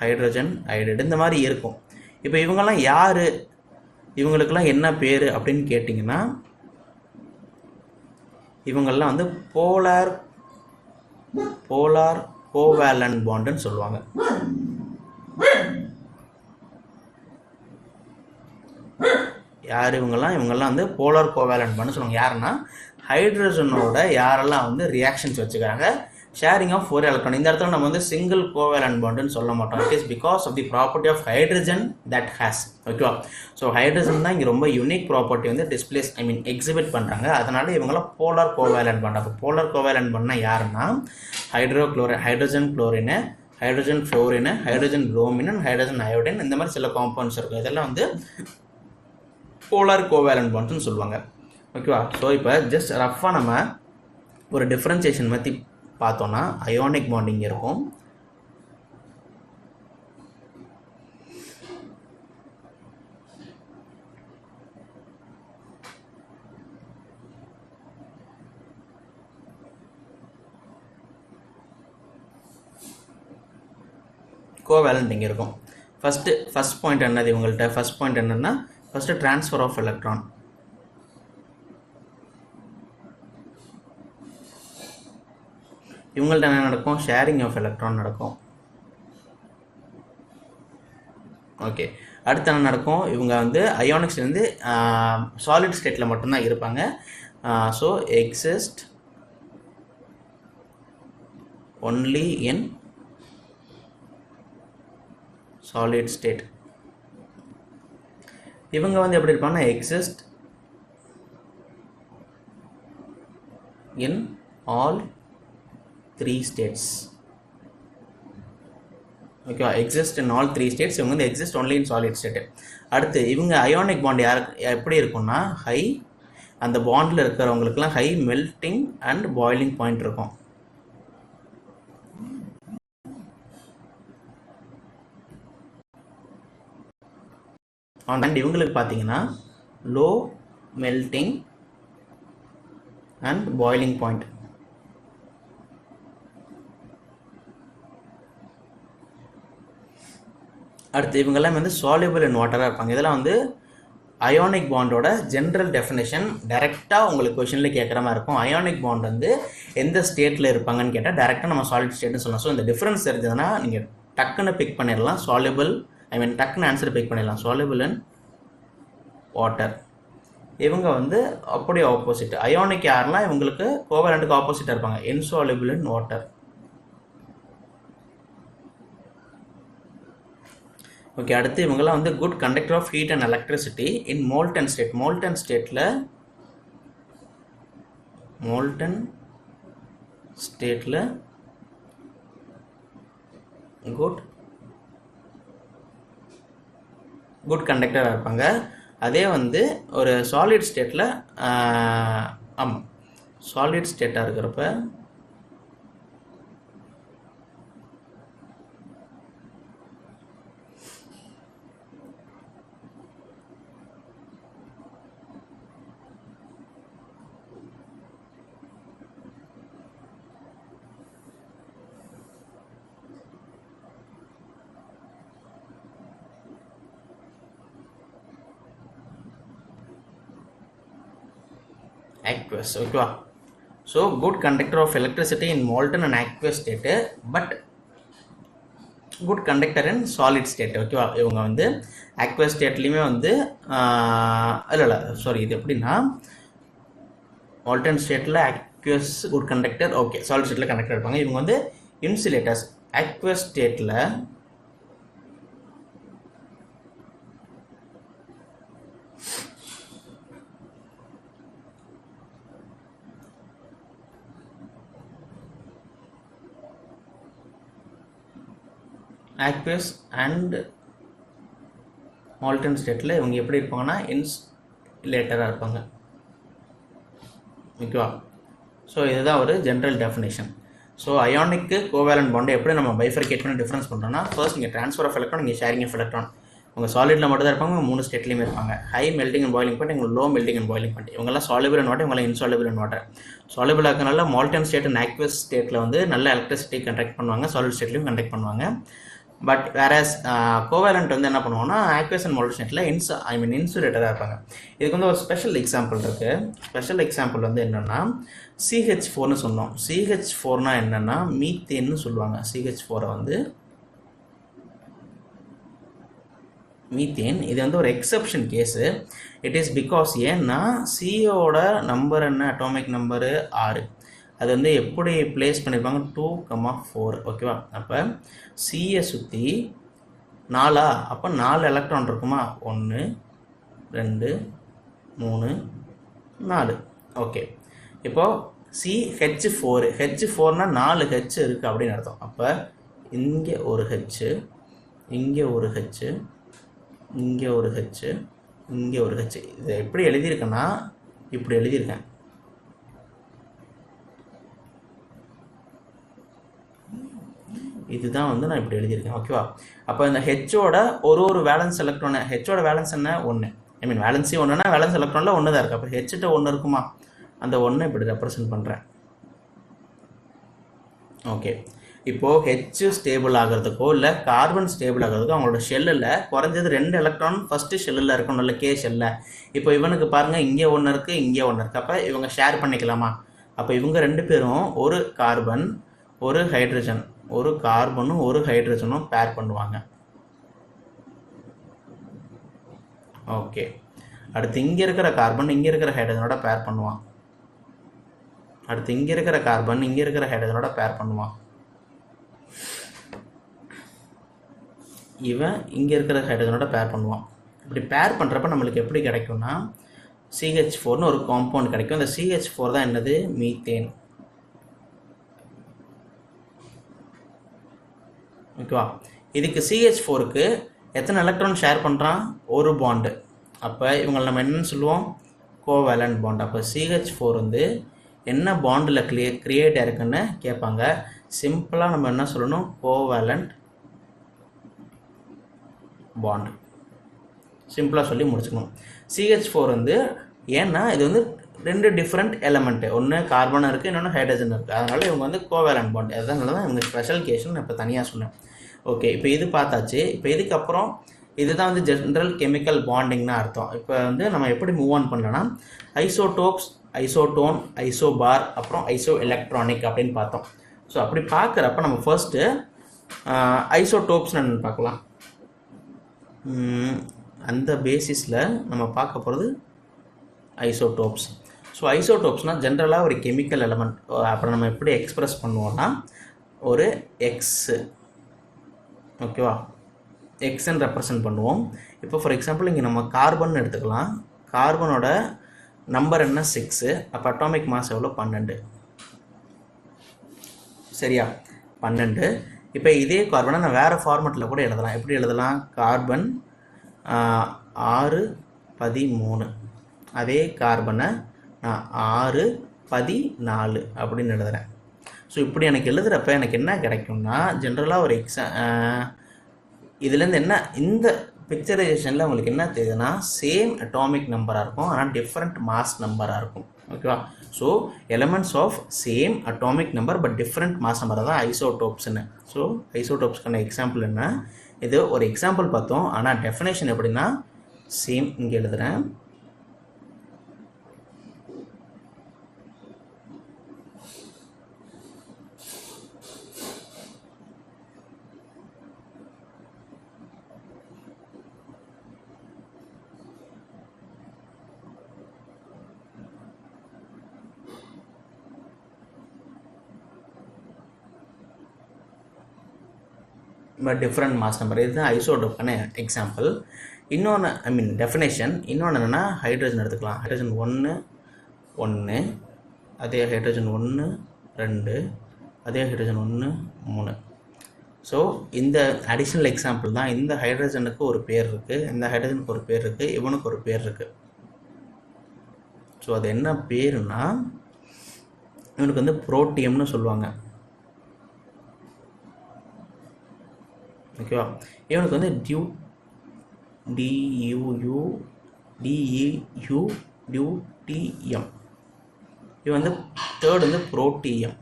hydrogen iodide, இந்த மாதிரி இருக்கும். இப்போ இவங்கெல்லாம் யார்? இவங்களுக்கெல்லாம் என்ன பேர் அப்படின்னு கேட்டிங்கன்னா இவங்கெல்லாம் வந்து போலார் கோவேலண்ட் பாண்டுன்னு சொல்லுவாங்க. யார் இவங்கெல்லாம் வந்து போலார் கோவேலண்ட் பாண்டுன்னு சொல்லுவாங்க. யாருன்னா ஹைட்ரஜனோட யாரெல்லாம் வந்து ரியாக்ஷன்ஸ் வச்சுக்கிறாங்க ஷேரிங் ஆஃப் ஒரு எலக்ட்ரான். இந்த இடத்துல நம்ம வந்து சிங்கிள் கோவேலண்ட் பாண்டுன்னு சொல்ல மாட்டோம். It is because of the property of hydrogen that has. ஓகேவா? ஸோ ஹைட்ரஜன் தான் இங்கே ரொம்ப யூனிக் ப்ராப்பர்ட்டி வந்து எக்ஸிபிட் பண்ணுறாங்க. அதனால இவங்களாம் போலார் கோவேலண்ட் பாண்ட். அப்போ போலார் கோவேலண்ட் பாண்ட்னா யாருன்னா hydrogen chlorine, hydrogen fluorine, hydrogen bromine, hydrogen iodine, இந்த மாதிரி சில காம்பவுண்ட்ஸ் இருக்கும். இதெல்லாம் வந்து போலார் கோவேலண்ட் பாண்ட்ஸ்னு சொல்லுவாங்க. ஓகேவா? ஸோ இப்போ ஜஸ்ட் ரஃபாக நம்ம ஒரு டிஃப்ரென்சியேஷன் பற்றி பார்த்தோன்னா அயோனிக் பாண்டிங் இருக்கும். கோவேலண்ட் இங்கே இருக்கும். ஃபர்ஸ்ட் பாயிண்ட் என்னது இவங்கள்ட்ட? ஃபர்ஸ்ட் பாயிண்ட் என்னன்னா ஃபர்ஸ்ட் ட்ரான்ஸ்ஃபர் ஆஃப் எலக்ட்ரான். இவங்கள்ட்ட என்ன நடக்கும், ஷேரிங் ஆஃப் எலக்ட்ரான் நடக்கும். ஓகே, அடுத்து என்ன நடக்கும், இவங்க வந்து அயானிக்ஸ்லேருந்து சாலிட் ஸ்டேட்டில் மட்டும்தான் இருப்பாங்க. So exist only in solid state. இவங்க வந்து எப்படி இருப்பாங்கன்னா எக்ஸிஸ்ட் இன் ஆல் 3 ஸ்டேட்ஸ். ஓகேவா, எக்ஸிஸ்ட் இன் ஆல் 3 ஸ்டேட்ஸ். இவங்க வந்து exist only in solid state. அடுத்து இவங்க அயானிக் பாண்ட் எப்படி இருக்கும்னா ஹை, அந்த பாண்டில் இருக்கிறவங்களுக்குலாம் high melting and boiling point இருக்கும். அண்ட் இவங்களுக்கு பார்த்தீங்கன்னா low melting and boiling point. அடுத்து இவங்கெல்லாம் வந்து சால்யூபிள் இன் வாட்டராக இருப்பாங்க. இதெல்லாம் வந்து அயானிக் பாண்டோட ஜென்ரல் டெஃபினேஷன். டைரெக்டாக உங்களுக்கு கொஷனில் கேட்குற மாதிரி இருக்கும். அயானிக் பாண்ட் வந்து எந்த ஸ்டேட்டில் இருப்பாங்கன்னு கேட்டால் டேரெக்டாக நம்ம சாலிட் ஸ்டேட்னு சொல்லலாம். ஸோ இந்த டிஃப்ரென்ஸ் தெரிஞ்சதுன்னா நீங்கள் டக்குன்னு பிக் பண்ணிடலாம். சால்யூபிள் டக்குன்னு ஆன்சர் பிக் பண்ணிடலாம். Soluble in water. இவங்க வந்து அப்படியே ஆப்போசிட். அயானிக் யாரெல்லாம் இவங்களுக்கு கோவலண்ட்டுக்கு ஆப்போசிட்டாக இருப்பாங்க, இன்சால்யூபிள் இன் வாட்டர். ஓகே, அடுத்து இவங்கெல்லாம் வந்து good conductor of heat and electricity in molten state. Molten ஸ்டேட்டில் குட் கண்டக்டராக இருப்பாங்க. அதே வந்து ஒரு சாலிட் ஸ்டேட்டில் சாலிட் ஸ்டேட்டாக இருக்கிறப்ப aqueous. ஓகேவா, so good conductor of electricity in molten and aqueous state, but good conductor in solid state. ஓகேவா, இவங்க வந்து aqueous ஸ்டேட்லேயுமே வந்து இல்லை சாரி, இது எப்படின்னா molten ஸ்டேட்டில் aqueous good conductor, okay solid ஸ்டேட்டில் கண்டக்டர் இருப்பாங்க. இவங்க வந்து இன்சுலேட்டர்ஸ். aqueous ஸ்டேட்டில் aqueous அண்ட் மால்டன் ஸ்டேட்டில் இவங்க எப்படி இருப்பாங்கன்னா இன்சுலேட்டராக இருப்பாங்க. ஓகேவா, ஸோ இதுதான் ஒரு general definition. So ionic covalent பாண்டை எப்படி நம்ம பைஃபர்கேட் பண்ணி டிஃப்ரென்ஸ் பண்ணுறோம்னா, ஃபர்ஸ்ட் நீங்கள் ட்ரான்ஸ்ஃபர் ஆஃப் எலக்ட்ரான், நீங்கள் ஷேரிங் ஆஃப் எலக்ட்ரான். உங்கள் சாலிடில் மட்டும் தான் இருப்பாங்க, 3 ஸ்டேட்லேயுமே இருப்பாங்க. High melting and boiling point, உங்களுக்கு low melting and boiling point. இவங்கெல்லாம் சாலிபிள் அண்ட் வாட்டர், இவங்களாம் இன்சாலிபிள் அண்ட் வாட்டர். சாலிபிள் ஆகிறனால மால்டன் ஸ்டேட் அண்ட் aqueous ஸ்டேட்டில் வந்து நல்ல எலக்ட்ரிசிட்டி கண்டக்ட் பண்ணுவாங்க, சாலிட் ஸ்டேட்லையும் கண்டக்ட் பண்ணுவாங்க. பட் வேறஸ் கோவேலண்ட் வந்து என்ன பண்ணுவோம்னா aqueous அண்ட் molten ஸ்டேட்டில் இன்சுலேட்டராக இருப்பாங்க. இதுக்கு வந்து ஒரு ஸ்பெஷல் எக்ஸாம்பிள் இருக்குது. ஸ்பெஷல் எக்ஸாம்பிள் வந்து என்னென்னா CH4ன்னு சொன்னோம். CH4னா என்னென்னா மீத்தேன்னு சொல்லுவாங்க. CH4 வந்து மீத்தேன். இது வந்து ஒரு exception case. It is because ஏன்னா சியோட நம்பர் என்ன, அட்டாமிக் நம்பரு 6. அது வந்து எப்படி பிளேஸ் பண்ணியிருப்பாங்க, 2,4. ஓகேவா, அப்போ சியை சுற்றி 4, அப்போ 4 எலக்ட்ரான் இருக்குமா, 1 2 3 4. ஓகே, இப்போது CH4, H4னா 4 H இருக்குது அப்படின்னு அர்த்தம். அப்போ இங்கே ஒரு H, இங்கே ஒரு H, இங்கே ஒரு H, இங்கே ஒரு H. இதை எப்படி எழுதியிருக்கேன்னா இப்படி எழுதியிருக்கேன். இதுதான் வந்து நான் இப்படி எழுதியிருக்கேன். ஓகேவா, அப்போ இந்த ஹெச்சோட ஒரு வேலன்ஸ் எலக்ட்ரான், ஹெச்சோட வேலன்ஸ் என்ன, 1. வேலன்ஸி 1னா வேலன்ஸ் எலக்ட்ரானில் 1 தான் இருக்குது. அப்போ ஹெச்சிட்ட 1 இருக்குமா, அந்த 1 இப்படி ரெப்ரசன்ட் பண்ணுறேன். ஓகே, இப்போது ஹெச் ஸ்டேபிள் ஆகிறதுக்கோ இல்லை கார்பன் ஸ்டேபிள் ஆகிறதுக்கோ அவங்களோட ஷெல்லில் குறைஞ்சது 2 எலக்ட்ரான் ஃபஸ்ட்டு ஷெல்லில் இருக்கணும், இல்லை கே ஷெல்லில். இப்போ இவனுக்கு பாருங்கள், இங்கே 1 இருக்குது, இங்கே 1 இருக்குது. அப்போ இவங்க ஷேர் பண்ணிக்கலாமா? அப்போ இவங்க 2 பேரும் ஒரு கார்பன் ஒரு ஹைட்ரஜன், ஒரு கார்பனும் ஒரு ஹைட்ரஜனும் பேர் பண்ணுவாங்க. ஓகே, அடுத்து இங்கே இருக்கிற கார்பன் இங்கே இருக்கிற ஹைட்ரஜனோட பேர் பண்ணுவான். அடுத்து இங்கே இருக்கிற கார்பன் இங்கே இருக்கிற ஹைட்ரஜனோட பேர் பண்ணுவான். இவன் இங்கே இருக்கிற ஹைட்ரஜனோட பேர் பண்ணுவான். இப்படி பேர் பண்ணுறப்ப நம்மளுக்கு எப்படி கிடைக்கும்னா CH4னு ஒரு காம்பவுண்ட் கிடைக்கும். இந்த CH4 தான் என்னது, மீத்தேன். ஓகேவா? இதுக்கு CH4க்கு எத்தனை எலக்ட்ரான் ஷேர் பண்ணுறான், ஒரு பாண்டு. அப்போ இவங்களை நம்ம என்னன்னு சொல்லுவோம், கோவேலண்ட் பாண்ட். அப்போ CH4 வந்து என்ன பாண்டில் கிரியேட் ஆயிருக்குன்னு கேட்பாங்க. சிம்பிளாக நம்ம என்ன சொல்லணும், கோவேலண்ட் பாண்ட். சிம்பிளாக சொல்லி முடிச்சுக்கணும். CH4 வந்து ஏன்னா இது வந்து ரெண்டு டிஃப்ரெண்ட் எலமெண்ட்டு, ஒன்று கார்பன் இருக்குது, இன்னொன்று ஹைட்ரஜன் இருக்குது. அதனால் இவங்க வந்து கோவேலண்ட் பாண்ட். அதனால தான் இவங்க ஸ்பெஷல் கேஷன் இப்போ தனியாக சொன்னேன். ஓகே, இப்போ இது பார்த்தாச்சு. இப்போ இதுக்கப்புறம் இதுதான் வந்து ஜென்ரல் கெமிக்கல் பாண்டிங்னு அர்த்தம். இப்போ வந்து நம்ம எப்படி மூவ் ஆன் பண்ணலன்னா ஐசோடோப்ஸ், ஐசோடோன், ஐசோபார், அப்புறம் ஐசோ எலக்ட்ரானிக் அப்படின்னு பார்த்தோம். ஸோ அப்படி பார்க்குறப்ப நம்ம ஃபர்ஸ்ட்டு ஐசோடோப்ஸ்னு பார்க்கலாம். அந்த பேசிஸில் நம்ம பார்க்க போகிறது ஐசோடோப்ஸ். ஸோ ஐசோடோப்ஸ்னால் ஜென்ரலாக ஒரு கெமிக்கல் எலமெண்ட். அப்புறம் நம்ம எப்படி எக்ஸ்ப்ரெஸ் பண்ணுவோம்னா ஒரு எக்ஸு, ஓகேவா, எக்ஸ்ன்னு ரெப்ரசன்ட் பண்ணுவோம். இப்போ ஃபார் எக்ஸாம்பிள் இங்கே நம்ம கார்பன் எடுத்துக்கலாம். கார்பனோட நம்பர் என்ன, 6. அப்போ அட்டாமிக் மாஸ் எவ்வளோ, 12. சரியா, 12. இப்போ இதே கார்பனை நான் வேறு ஃபார்மெட்டில் கூட எழுதலாம். எப்படி எழுதலாம், கார்பன் 6 13. அதே கார்பனை நான் 6 14 அப்படின்னு எழுதுகிறேன். ஸோ இப்படி எனக்கு எழுதுகிறப்ப எனக்கு என்ன கிடைக்கும்னா ஜென்ரலாக ஒரு இதுலேருந்து என்ன, இந்த பிக்சரைசேஷனில் உங்களுக்கு என்ன தெரியுதுன்னா சேம் அட்டாமிக் நம்பராக இருக்கும், ஆனால் டிஃப்ரெண்ட் மாஸ் நம்பராக இருக்கும். ஓகேவா? So elements of same atomic number but different mass நம்பரை தான் ஐசோடோப்ஸ்ன்னு. ஸோ ஐசோடோப்ஸ்க்கான எக்ஸாம்பிள் என்ன, இது ஒரு எக்ஸாம்பிள் பார்த்தோம். ஆனால் டெஃபினேஷன் எப்படின்னா சேம் இங்கே எழுதுகிறேன். பட் டிஃப்ரெண்ட் மாஸ் நம்பர், இதுதான் ஐசோடோப்கான எக்ஸாம்பிள். இன்னொன்று டெஃபினேஷன். இன்னொன்று என்னென்னா ஹைட்ரஜன் எடுத்துக்கலாம். ஹைட்ரஜன் 1 1, அதே ஹைட்ரஜன் 1 2, அதே ஹைட்ரஜன் 1 3. ஸோ இந்த அடிஷ்னல் எக்ஸாம்பிள் தான். இந்த ஹைட்ரஜனுக்கு ஒரு பேர் இருக்குது, இந்த ஹைட்ரஜனுக்கு ஒரு பேர் இருக்குது, இவனுக்கு ஒரு பேர் இருக்குது. ஸோ அது என்ன பேருன்னா இவனுக்கு வந்து புரோட்டியம்னு சொல்லுவாங்க. ஓகேவா? இவனுக்கு வந்து டியூடிஎம். இவன் வந்து தேர்ட் வந்து protium.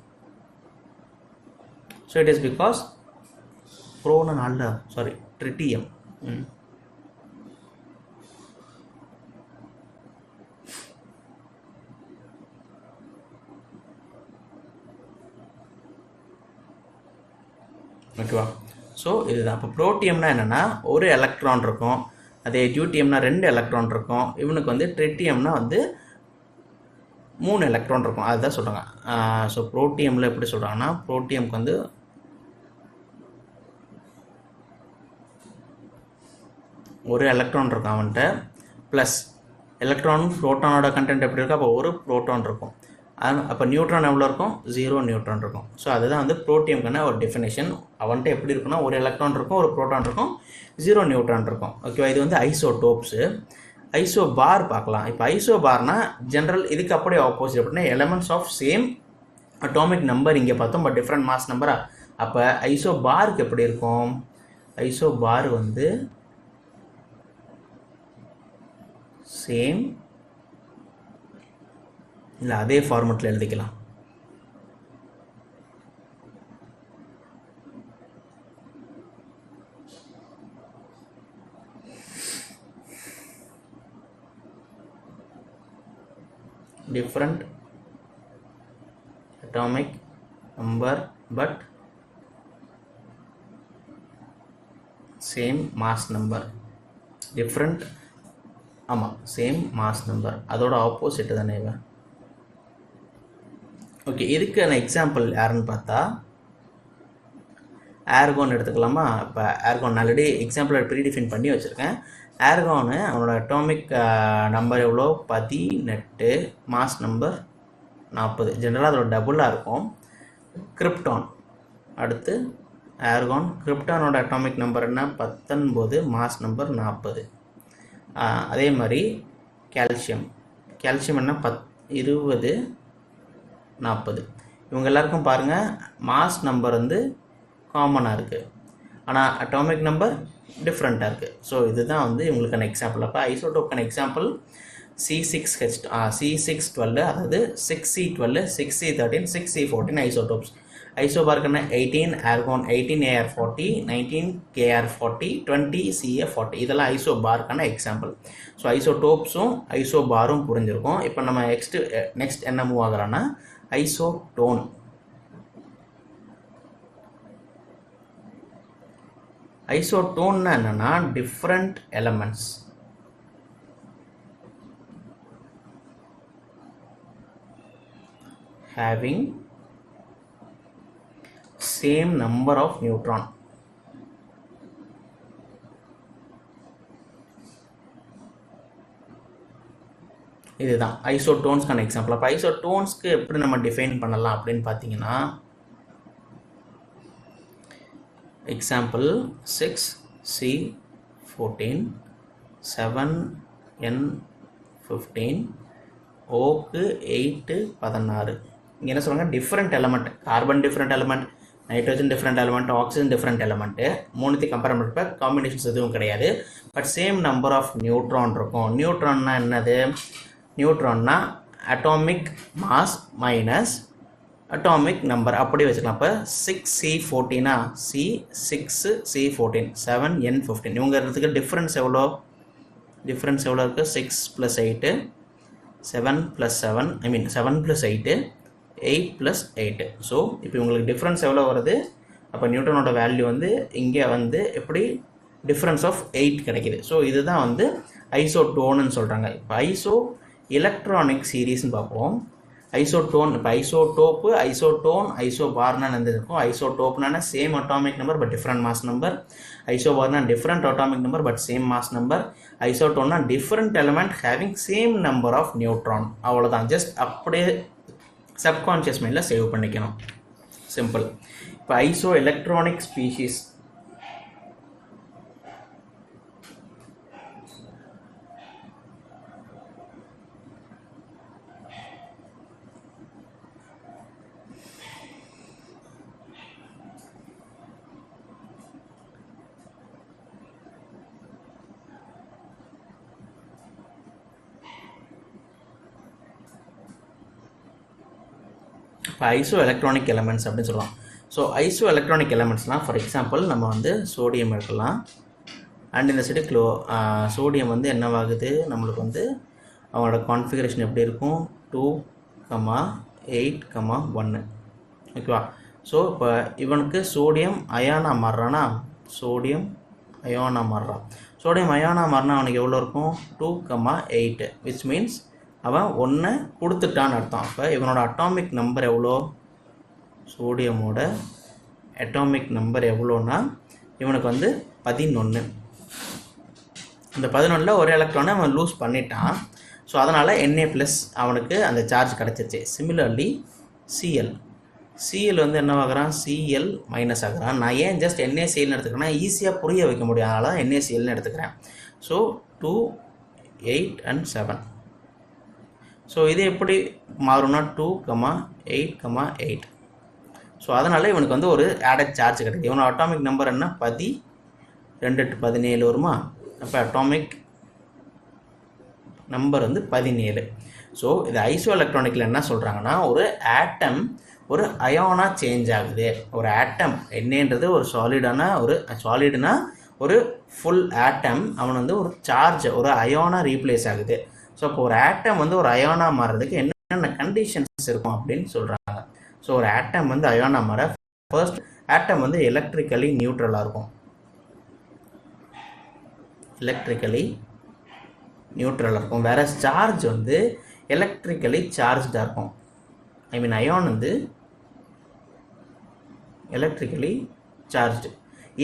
So it is because ப்ரோன்னு நல்ல ட்ரிட்டியம். ஓகேவா? ஸோ இதுதான். இப்போ புரோட்டியம்னா என்னென்னா ஒரு எலக்ட்ரான் இருக்கும், அதே டியூட்டியம்னா 2 எலக்ட்ரான் இருக்கும், இவனுக்கு வந்து ட்ரிட்டியம்னா வந்து 3 எலக்ட்ரான் இருக்கும். அதுதான் சொல்கிறாங்க. ஸோ புரோட்டியமில் எப்படி சொல்கிறாங்கன்னா புரோட்டியம்க்கு வந்து ஒரு எலக்ட்ரான் இருக்கும் அவன்கிட்ட, ப்ளஸ் எலக்ட்ரான் ப்ரோட்டானோட கண்டென்ட் எப்படி இருக்கும், அப்போ ஒரு ப்ரோட்டான் இருக்கும். அப்போ நியூட்ரான் எவ்வளோ இருக்கும், 0 நியூட்ரான் இருக்கும். ஸோ அதுதான் வந்து புரோட்டியம்க்கான ஒரு டெஃபினேஷன். அவன்கிட்ட எப்படி இருக்குன்னா ஒரு எலக்ட்ரான் இருக்கும், ஒரு ப்ரோட்டான் இருக்கும், 0 நியூட்ரான் இருக்கும். ஓகேவா? இது வந்து ஐசோடோப்ஸு. ஐசோபார் பார்க்கலாம். இப்போ ஐசோபார்னா ஜென்ரல் இதுக்கு அப்படியே ஆப்போசிட். அப்படின்னா elements of same atomic number இங்கே பார்த்தோம், பட் டிஃப்ரெண்ட் மாஸ் நம்பரா. அப்போ ஐசோபாருக்கு எப்படி இருக்கும், ஐசோபார் வந்து சேம் இல்லை அதே ஃபார்மெட்டில் எழுதிக்கலாம். Different atomic number but same mass number. Different, ஆமாம், சேம் மாஸ் நம்பர், அதோட ஆப்போசிட் தானே இவன். ஓகே, இதுக்கான எக்ஸாம்பிள் யாருன்னு பார்த்தா ஆர்கான் எடுத்துக்கலாமா? இப்போ ஆர்கான் ஆல்ரெடி எக்ஸாம்பிள் ப்ரீடிஃபைன் பண்ணி வச்சுருக்கேன். ஆர்கானு அவனோட அட்டாமிக் நம்பர் எவ்வளோ? 18, மாஸ் நம்பர் 40. ஜென்ரலாக அதோட டபுளாக இருக்கும். கிரிப்டான் அடுத்து ஆர்கான். கிரிப்டானோட அட்டாமிக் நம்பர் என்ன? 19, மாஸ் நம்பர் 40. அதே மாதிரி கால்சியம். கால்சியம் என்ன? 20, 40. இவங்க எல்லாருக்கும் பாருங்கள் மாஸ் நம்பர் வந்து காமனாக இருக்குது, ஆனால் அட்டாமிக் நம்பர் டிஃப்ரெண்ட்டாக இருக்குது. ஸோ இதுதான் வந்து இவங்களுக்கான எக்ஸாம்பிள். அப்போ ஐசோடோப்கான எக்ஸாம்பிள் C6H12, அதாவது 6C12, 6C13, 6C14 isotopes. ஐசோபார்க்குன்னா 18 argon, 18 AR40, 19 KR40, 20 CA40. இதெல்லாம் ஐசோபார்க்கான எக்ஸாம்பிள். ஸோ ஐசோடோப்ஸும் ஐசோபாரும் புரிஞ்சிருக்கும். இப்போ நம்ம நெக்ஸ்ட் என்ன மூவ் ஆகுறோன்னா ஐசோடோன். ஐசோடோன்னா என்னன்னா different elements. having same number of neutron. இதுதான் ஐசோடோன்ஸ்க்கான எக்ஸாம்பிள். அப்போ ஐசோடோன்ஸ்க்கு எப்படி நம்ம டிஃபைன் பண்ணலாம் அப்படின்னு பார்த்தீங்கன்னா, எக்ஸாம்பிள் 6C14, 7N15, ஓக்கு 8, 16. இங்கே என்ன சொல்லுவாங்க? Different element. Carbon different element, nitrogen different element, oxygen different element. மூணுத்தையும் கம்பேர் பண்ணுறப்ப காம்பினேஷன்ஸ் எதுவும் கிடையாது. But same number of neutron இருக்கும். நியூட்ரான்னா என்னது? நியூட்ரான்னா atomic mass minus atomic number, அப்படி வச்சுக்கலாம். இப்போ 6C14, C6C14, 7N15. இவங்க இருக்கிறதுக்கு டிஃப்ரென்ஸ் எவ்வளோ? டிஃப்ரென்ஸ் எவ்வளோ இருக்குது? 6 + 8, 7 + 7, 7 + 8, 8 + 8. ஸோ இப்போ உங்களுக்கு டிஃப்ரென்ஸ் எவ்வளோ வருது? அப்போ நியூட்டனோட வேல்யூ வந்து இங்கே வந்து எப்படி டிஃப்ரென்ஸ் ஆஃப் 8 கிடைக்கிது. ஸோ இதுதான் வந்து ஐசோடோன்னு சொல்கிறாங்க. இப்போ ஐசோ எலக்ட்ரானிக் சீரீஸ்ன்னு பார்ப்போம். ஐசோடோன், இப்போ ஐசோடோப்பு, ஐசோடோன், ஐசோபார்னா இருந்திருக்கும். ஐசோடோப்னா same atomic number but different mass number. ஐசோபார்னா different atomic number but same mass number. ஐசோடோன்னா different element having same number of neutron. அவ்வளோதான். ஜஸ்ட் அப்படியே சப்கான்ஷியஸ் மைண்டில் சேவ் பண்ணிக்கணும். சிம்பிள். இப்போ ஐசோ எலக்ட்ரானிக் ஸ்பீஷீஸ். இப்போ ஐசோ எலக்ட்ரானிக் எலமெண்ட்ஸ் அப்படின்னு சொல்லலாம். ஸோ ஐசோ எலக்ட்ரானிக் எலமெண்ட்ஸ்லாம் ஃபார் எக்ஸாம்பிள் நம்ம வந்து சோடியம் எடுக்கலாம். அண்ட் இந்த சைடு சோடியம் வந்து என்னவாகுது? நம்மளுக்கு வந்து அவங்களோட கான்ஃபிகரேஷன் எப்படி இருக்கும்? 2, 8, 1. ஓகேவா? ஸோ இப்போ இவனுக்கு சோடியம் அயானாக மாறுறானா? சோடியம் அயானாக மாறுறான். சோடியம் அயானாக மாறினா அவனுக்கு எவ்வளோ இருக்கும்? 2, 8, விச் மீன்ஸ் அவன் 1 கொடுத்துட்டான்னு அர்த்தம். அப்போ இவனோட அட்டாமிக் நம்பர் எவ்வளோ? சோடியமோட அட்டாமிக் நம்பர் எவ்வளோன்னா இவனுக்கு வந்து 11. இந்த 11ல் ஒரு எலக்ட்ரானை அவன் லூஸ் பண்ணிட்டான். ஸோ அதனால் Na+ அவனுக்கு அந்த சார்ஜ் கிடச்சிருச்சு. சிமிலர்லி Cl வந்து என்னவாகிறான்? Cl- ஆகிறான். நான் ஏன் ஜஸ்ட் NaClன்னு எடுத்துக்கிறேன்னா ஈஸியாக புரிய வைக்க முடியும், அதனால தான் NaClன்னு எடுத்துக்கிறேன். So 2, 8 and 7. ஸோ இது எப்படி மாறும்னா 2, 8, 8. ஸோ அதனால் இவனுக்கு வந்து ஒரு ஆடட் சார்ஜ் கிடைக்குது. இவனோட அட்டாமிக் நம்பர் என்ன? 12 to 17 வருமா? அப்போ அட்டாமிக் நம்பர் வந்து 17. ஸோ இது ஐசோ எலக்ட்ரானிக்கில் என்ன சொல்கிறாங்கன்னா, ஒரு ஆட்டம் ஒரு அயானாக சேஞ்ச் ஆகுது. ஒரு ஆட்டம் என்னன்றது ஒரு சாலிடுனா ஒரு ஃபுல் ஆட்டம் அவன் வந்து ஒரு சார்ஜ் ஒரு அயானாக ரீப்ளேஸ் ஆகுது. ஸோ இப்போ ஒரு ஆட்டம் வந்து ஒரு அயானாக மாறுறதுக்கு என்னென்ன கண்டிஷன்ஸ் இருக்கும் அப்படின்னு சொல்கிறாங்க. ஸோ ஒரு ஆட்டம் வந்து அயானாக மாற ஃபர்ஸ்ட் ஆட்டம் வந்து எலக்ட்ரிக்கலி நியூட்ரலாக இருக்கும், எலக்ட்ரிக்கலி நியூட்ரலாக இருக்கும். வேற சார்ஜ் வந்து எலக்ட்ரிக்கலி சார்ஜ்டாக இருக்கும். ஐ மீன் அயான் வந்து எலக்ட்ரிக்கலி சார்ஜ்டு.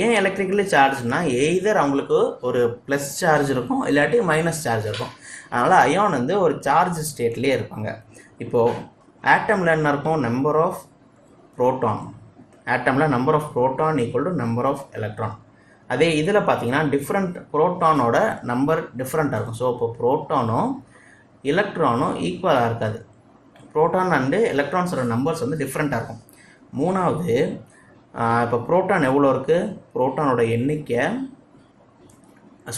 ஏன் எலக்ட்ரிக்கலி சார்ஜ்னா எய்தர் அவங்களுக்கு ஒரு ப்ளஸ் சார்ஜ் இருக்கும் இல்லாட்டி மைனஸ் சார்ஜ் இருக்கும். அதனால் அயான் வந்து ஒரு சார்ஜ் ஸ்டேட்லேயே இருப்பாங்க. இப்போது ஆட்டமில் என்ன இருக்கும், நம்பர் ஆஃப் ப்ரோட்டான், ஆட்டமில் number of proton equal to number of electron. அதே இதில் பார்த்தீங்கன்னா டிஃப்ரெண்ட் ப்ரோட்டானோட நம்பர் டிஃப்ரெண்ட்டாக இருக்கும். ஸோ இப்போ ப்ரோட்டானும் எலக்ட்ரானும் ஈக்குவலாக இருக்காது. ப்ரோட்டான் அண்டு எலக்ட்ரான்ஸோட நம்பர்ஸ் வந்து டிஃப்ரெண்ட்டாக இருக்கும். மூணாவது, இப்போ ப்ரோட்டான் எவ்வளோ இருக்குது, ப்ரோட்டானோட எண்ணிக்கை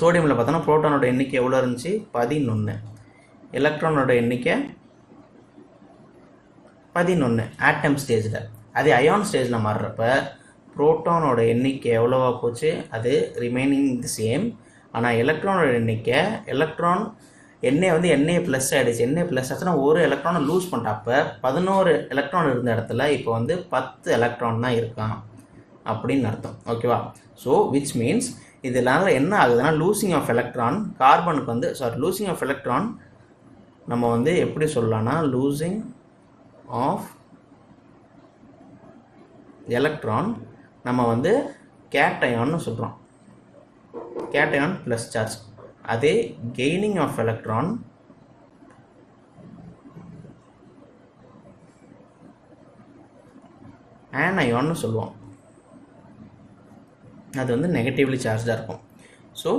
சோடியமில் பார்த்தோன்னா ப்ரோட்டானோட எண்ணிக்கை எவ்வளோ இருந்துச்சு, 11. எலக்ட்ரானோட எண்ணிக்கை 11 ஆட்டம் ஸ்டேஜில். அதே அயான் ஸ்டேஜில் மாறுறப்ப ப்ரோட்டானோட எண்ணிக்கை எவ்வளோவா போச்சு, அது ரிமைனிங் தி சேம். ஆனால் எலக்ட்ரானோட எண்ணிக்கை, எலக்ட்ரான் எண்ணெய் வந்து எண்ணெய் ப்ளஸ் ஆகிடுச்சு. எண்ணெய் ப்ளஸ் ஆச்சுன்னா ஒரு எலக்ட்ரானை லூஸ் பண்ணுறப்ப 11 எலக்ட்ரான் இருந்த இடத்துல இப்போ வந்து 10 எலக்ட்ரான் தான் இருக்கான் அப்படின்னு அர்த்தம். ஓகேவா? ஸோ விச் மீன்ஸ் இதனால என்ன ஆகுதுன்னா லூசிங் ஆஃப் எலக்ட்ரான், கார்பனுக்கு வந்து லூசிங் ஆஃப் எலக்ட்ரான் நம்ம வந்து எப்படி சொல்லலாம்னா லூசிங் ஆஃப் எலக்ட்ரான் நம்ம வந்து கேட்டயான்னு சொல்கிறோம், கேட்டயான் ப்ளஸ் சார்ஜ். அதே கெய்னிங் ஆஃப் எலக்ட்ரான் ஆனயான்னு சொல்லுவோம், அது வந்து நெகட்டிவ்லி சார்ஜாக இருக்கும். ஸோ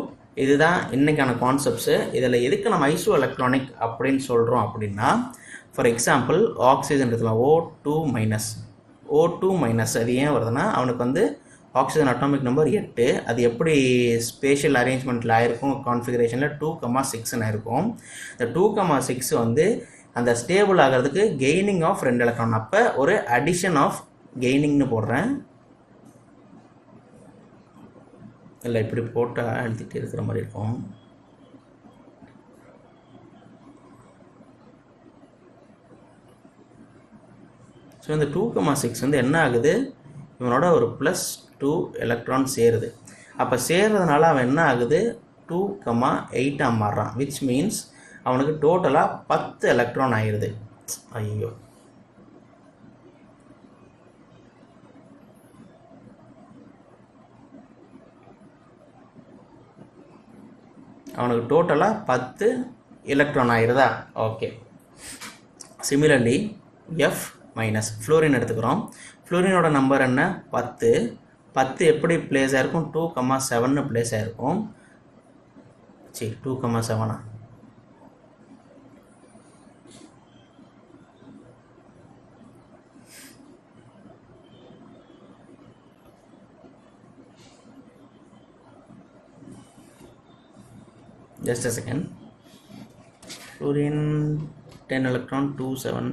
இதுதான் இன்றைக்கான கான்செப்ட்ஸு. இதில் எதுக்கு நம்ம ஐசோ எலக்ட்ரானிக் அப்படின்னு சொல்கிறோம் அப்படின்னா, ஃபார் எக்ஸாம்பிள் ஆக்சிஜன் எடுத்துக்கலாம், O2 மைனஸ். அது ஏன் வருதுன்னா அவனுக்கு வந்து ஆக்சிஜன் அட்டாமிக் நம்பர் 8. அது எப்படி ஸ்பேஷியல் அரேஞ்ச்மெண்ட்டில் ஆயிருக்கும், கான்ஃபிகரேஷனில் 2,6 ஆயிருக்கும். இந்த 2,6 வந்து அந்த ஸ்டேபிள் ஆகிறதுக்கு கெய்னிங் ஆஃப் 2 எலக்ட்ரான். அப்போ ஒரு அடிஷன் ஆஃப் கெய்னிங்னு போடுறேன், இல்லை இப்படி போட்டால் எழுதிட்டு இருக்கிற மாதிரி இருக்கும். ஸோ இந்த 2,6 வந்து என்ன ஆகுது, இவனோட ஒரு +2 எலக்ட்ரான் சேருது. அப்போ சேர்றதுனால அவன் என்ன ஆகுது, 2,8 மாறுறான். விச் மீன்ஸ் அவனுக்கு டோட்டலாக 10 எலக்ட்ரான் ஆயிடுது. ஐயோ, அவனுக்கு டோட்டலாக 10 எலக்ட்ரான் ஆயிருதா? Okay. Similarly F minus fluorine எடுத்துக்கிறோம். ஃப்ளோரினோட நம்பர் என்ன, 10. 10 எப்படி பிளேஸ் ஆகிருக்கும், 2,7 பிளேஸ் ஆகிருக்கும். 2,7 just a second. Fluorine 10 electron 2,7.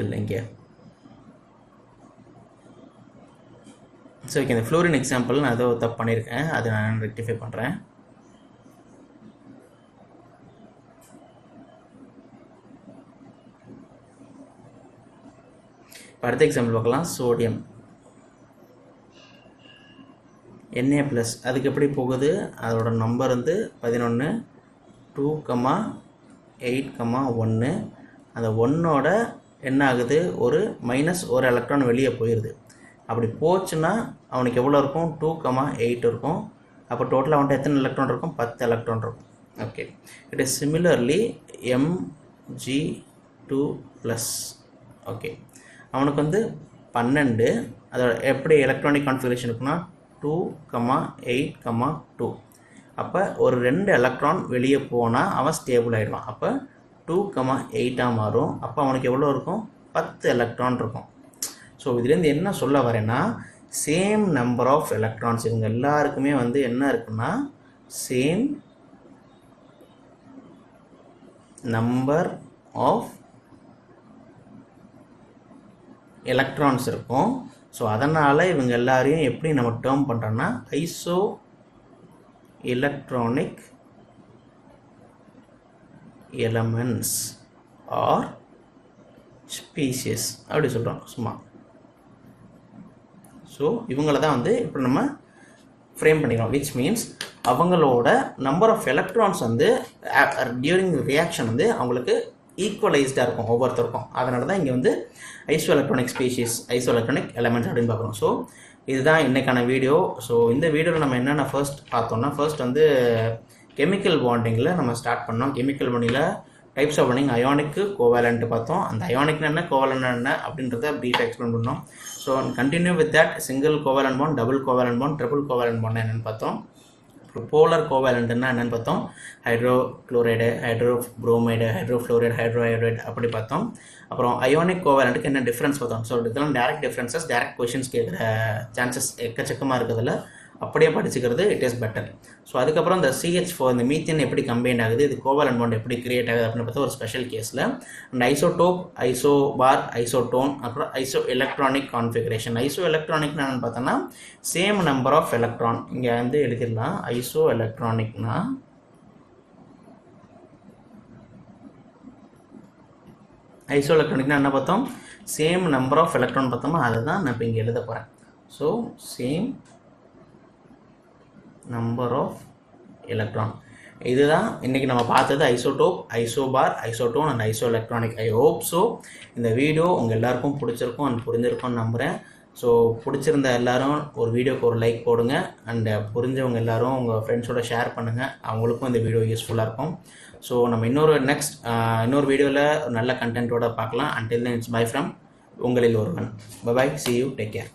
இல்லை இங்கே. ஸோ ஓகே, இந்த ஃப்ளோரின் எக்ஸாம்பிள் நான் ஏதோ தப்பு பண்ணியிருக்கேன், அதை நான் ரெக்டிஃபை பண்ணுறேன். இப்போ அடுத்த எக்ஸாம்பிள் பார்க்கலாம். சோடியம் Na+, அதுக்கு எப்படி போகுது, அதோட நம்பர் வந்து 11, 2,8,1. அந்த 1ஓட என்ன ஆகுது, ஒரு -1 எலக்ட்ரான் வெளியே போயிடுது. அப்படி போச்சுன்னா அவனுக்கு எவ்வளோ இருக்கும், 2,8 இருக்கும். அப்போ டோட்டலாக அவன்கிட்ட எத்தனை எலக்ட்ரான் இருக்கும், 10 எலக்ட்ரான் இருக்கும். Okay, it is similarly Mg2+. Okay, அவனுக்கு வந்து 12. அதோட எப்படி எலக்ட்ரானிக் கான்ஃபிகரேஷன் இருக்குன்னா 2,8,2. அப்போ ஒரு 2 எலக்ட்ரான் வெளியே போனால் அவன் ஸ்டேபிள் ஆகிடுவான். அப்போ 2,8 மாறும். அப்போ அவனுக்கு எவ்வளோ இருக்கும், 10 எலக்ட்ரான் இருக்கும். ஸோ இதுலேருந்து என்ன சொல்ல வரேன்னா, சேம் நம்பர் ஆஃப் எலக்ட்ரான்ஸ் இவங்க எல்லாருக்குமே வந்து என்ன இருக்குன்னா சேம் நம்பர் ஆஃப் எலக்ட்ரான்ஸ் இருக்கும். ஸோ அதனால் இவங்க எல்லாரையும் எப்படி நம்ம டேர்ம் பண்ணுறோன்னா iso electronic elements R species அப்படி சொல்கிறோம் சும்மா. ஸோ இவங்கள தான் வந்து இப்போ நம்ம ஃப்ரேம் பண்ணிக்கிறோம். விச் மீன்ஸ் அவங்களோட நம்பர் ஆஃப் எலக்ட்ரான்ஸ் வந்து டியூரிங் ரியாக்ஷன் வந்து அவங்களுக்கு ஈக்குவலைஸ்டாக இருக்கும் ஒவ்வொருத்தருக்கும். அதனால தான் இங்கே வந்து iso electronic species, iso electronic elements அப்படின்னு பார்க்குறோம். ஸோ இதுதான் இன்றைக்கான வீடியோ. ஸோ இந்த வீடியோவில் நம்ம என்னென்ன ஃபர்ஸ்ட் பார்த்தோம்னா, ஃபர்ஸ்ட் வந்து கெமிக்கல் பாண்டிங்கில் நம்ம ஸ்டார்ட் பண்ணோம். கெமிக்கல் பாண்டிங்கில் types of bonding ionic covalent பார்த்தோம். அந்த அயானிக்னா என்ன, கோவேலண்ட் என்ன அப்படின்றத ப்ரீஃபாக எக்ஸ்பிளைன் பண்ணோம். So continue with that single covalent bond, double covalent bond, triple covalent bond என்னென்னு பார்த்தோம். அப்புறம் போலர் கோவேலண்ட்னா என்னென்னு பார்த்தோம். Hydrochloride, hydrobromide, hydrofluoride, hydroiodide அப்படி பார்த்தோம். அப்புறம் அயோனிக் கோவேலண்ட்டுக்கு என்ன டிஃப்ரென்ஸ் பார்த்தோம். ஸோ இதெல்லாம் டேரக்ட் டிஃப்ரென்சஸ், டேரக்ட் கொஷின்ஸ் கேட்குற சான்சஸ் எக்கச்சக்கமாக இருக்கிறதுல அப்படியே படிச்சுக்கிறது இட் இஸ் பெட்டர். ஸோ அதுக்கப்புறம் இந்த CH4 இந்த மீத்தேன் எப்படி கம்பைன் ஆகுது, இது கோவேலண்ட் பாண்ட் எப்படி கிரியேட் ஆகுது அப்படின்னு பார்த்தா ஒரு ஸ்பெஷல் கேஸில். அண்ட் ஐசோடோப், ஐசோபார், ஐசோடோன், அப்புறம் ஐசோ எலக்ட்ரானிக் கான்ஃபிகரேஷன். ஐசோ எலக்ட்ரானிக்னா என்னென்னு பார்த்தோன்னா சேம் நம்பர் ஆஃப் எலக்ட்ரான். இங்கே வந்து எழுதிடலாம். ஐசோ எலக்ட்ரானிக்னா ஐசோ எலக்ட்ரானிக்னா என்ன பார்த்தோம், சேம் நம்பர் ஆஃப் எலக்ட்ரான் பார்த்தோமா, அதை தான் நான் இப்போ இங்கே எழுத போகிறேன். So same number of electron. இதுதான் இன்றைக்கி நம்ம பார்த்தது isotope, isobar, isotone and isoelectronic. I hope so இந்த வீடியோ உங்கள் எல்லாருக்கும் பிடிச்சிருக்கும் அண்ட் புரிஞ்சிருக்கும்னு நம்புகிறேன். ஸோ பிடிச்சிருந்த எல்லோரும் ஒரு வீடியோக்கு ஒரு லைக் போடுங்க. அண்ட் புரிஞ்சவங்க எல்லோரும் உங்கள் ஃப்ரெண்ட்ஸோட ஷேர் பண்ணுங்கள், அவங்களுக்கும் இந்த வீடியோ யூஸ்ஃபுல்லாக இருக்கும். ஸோ நம்ம இன்னொரு வீடியோவில் நல்ல கண்டென்ட்டோட பார்க்கலாம். Until then it's bye from உங்களில் ஒருவன். Bye, see you, take care.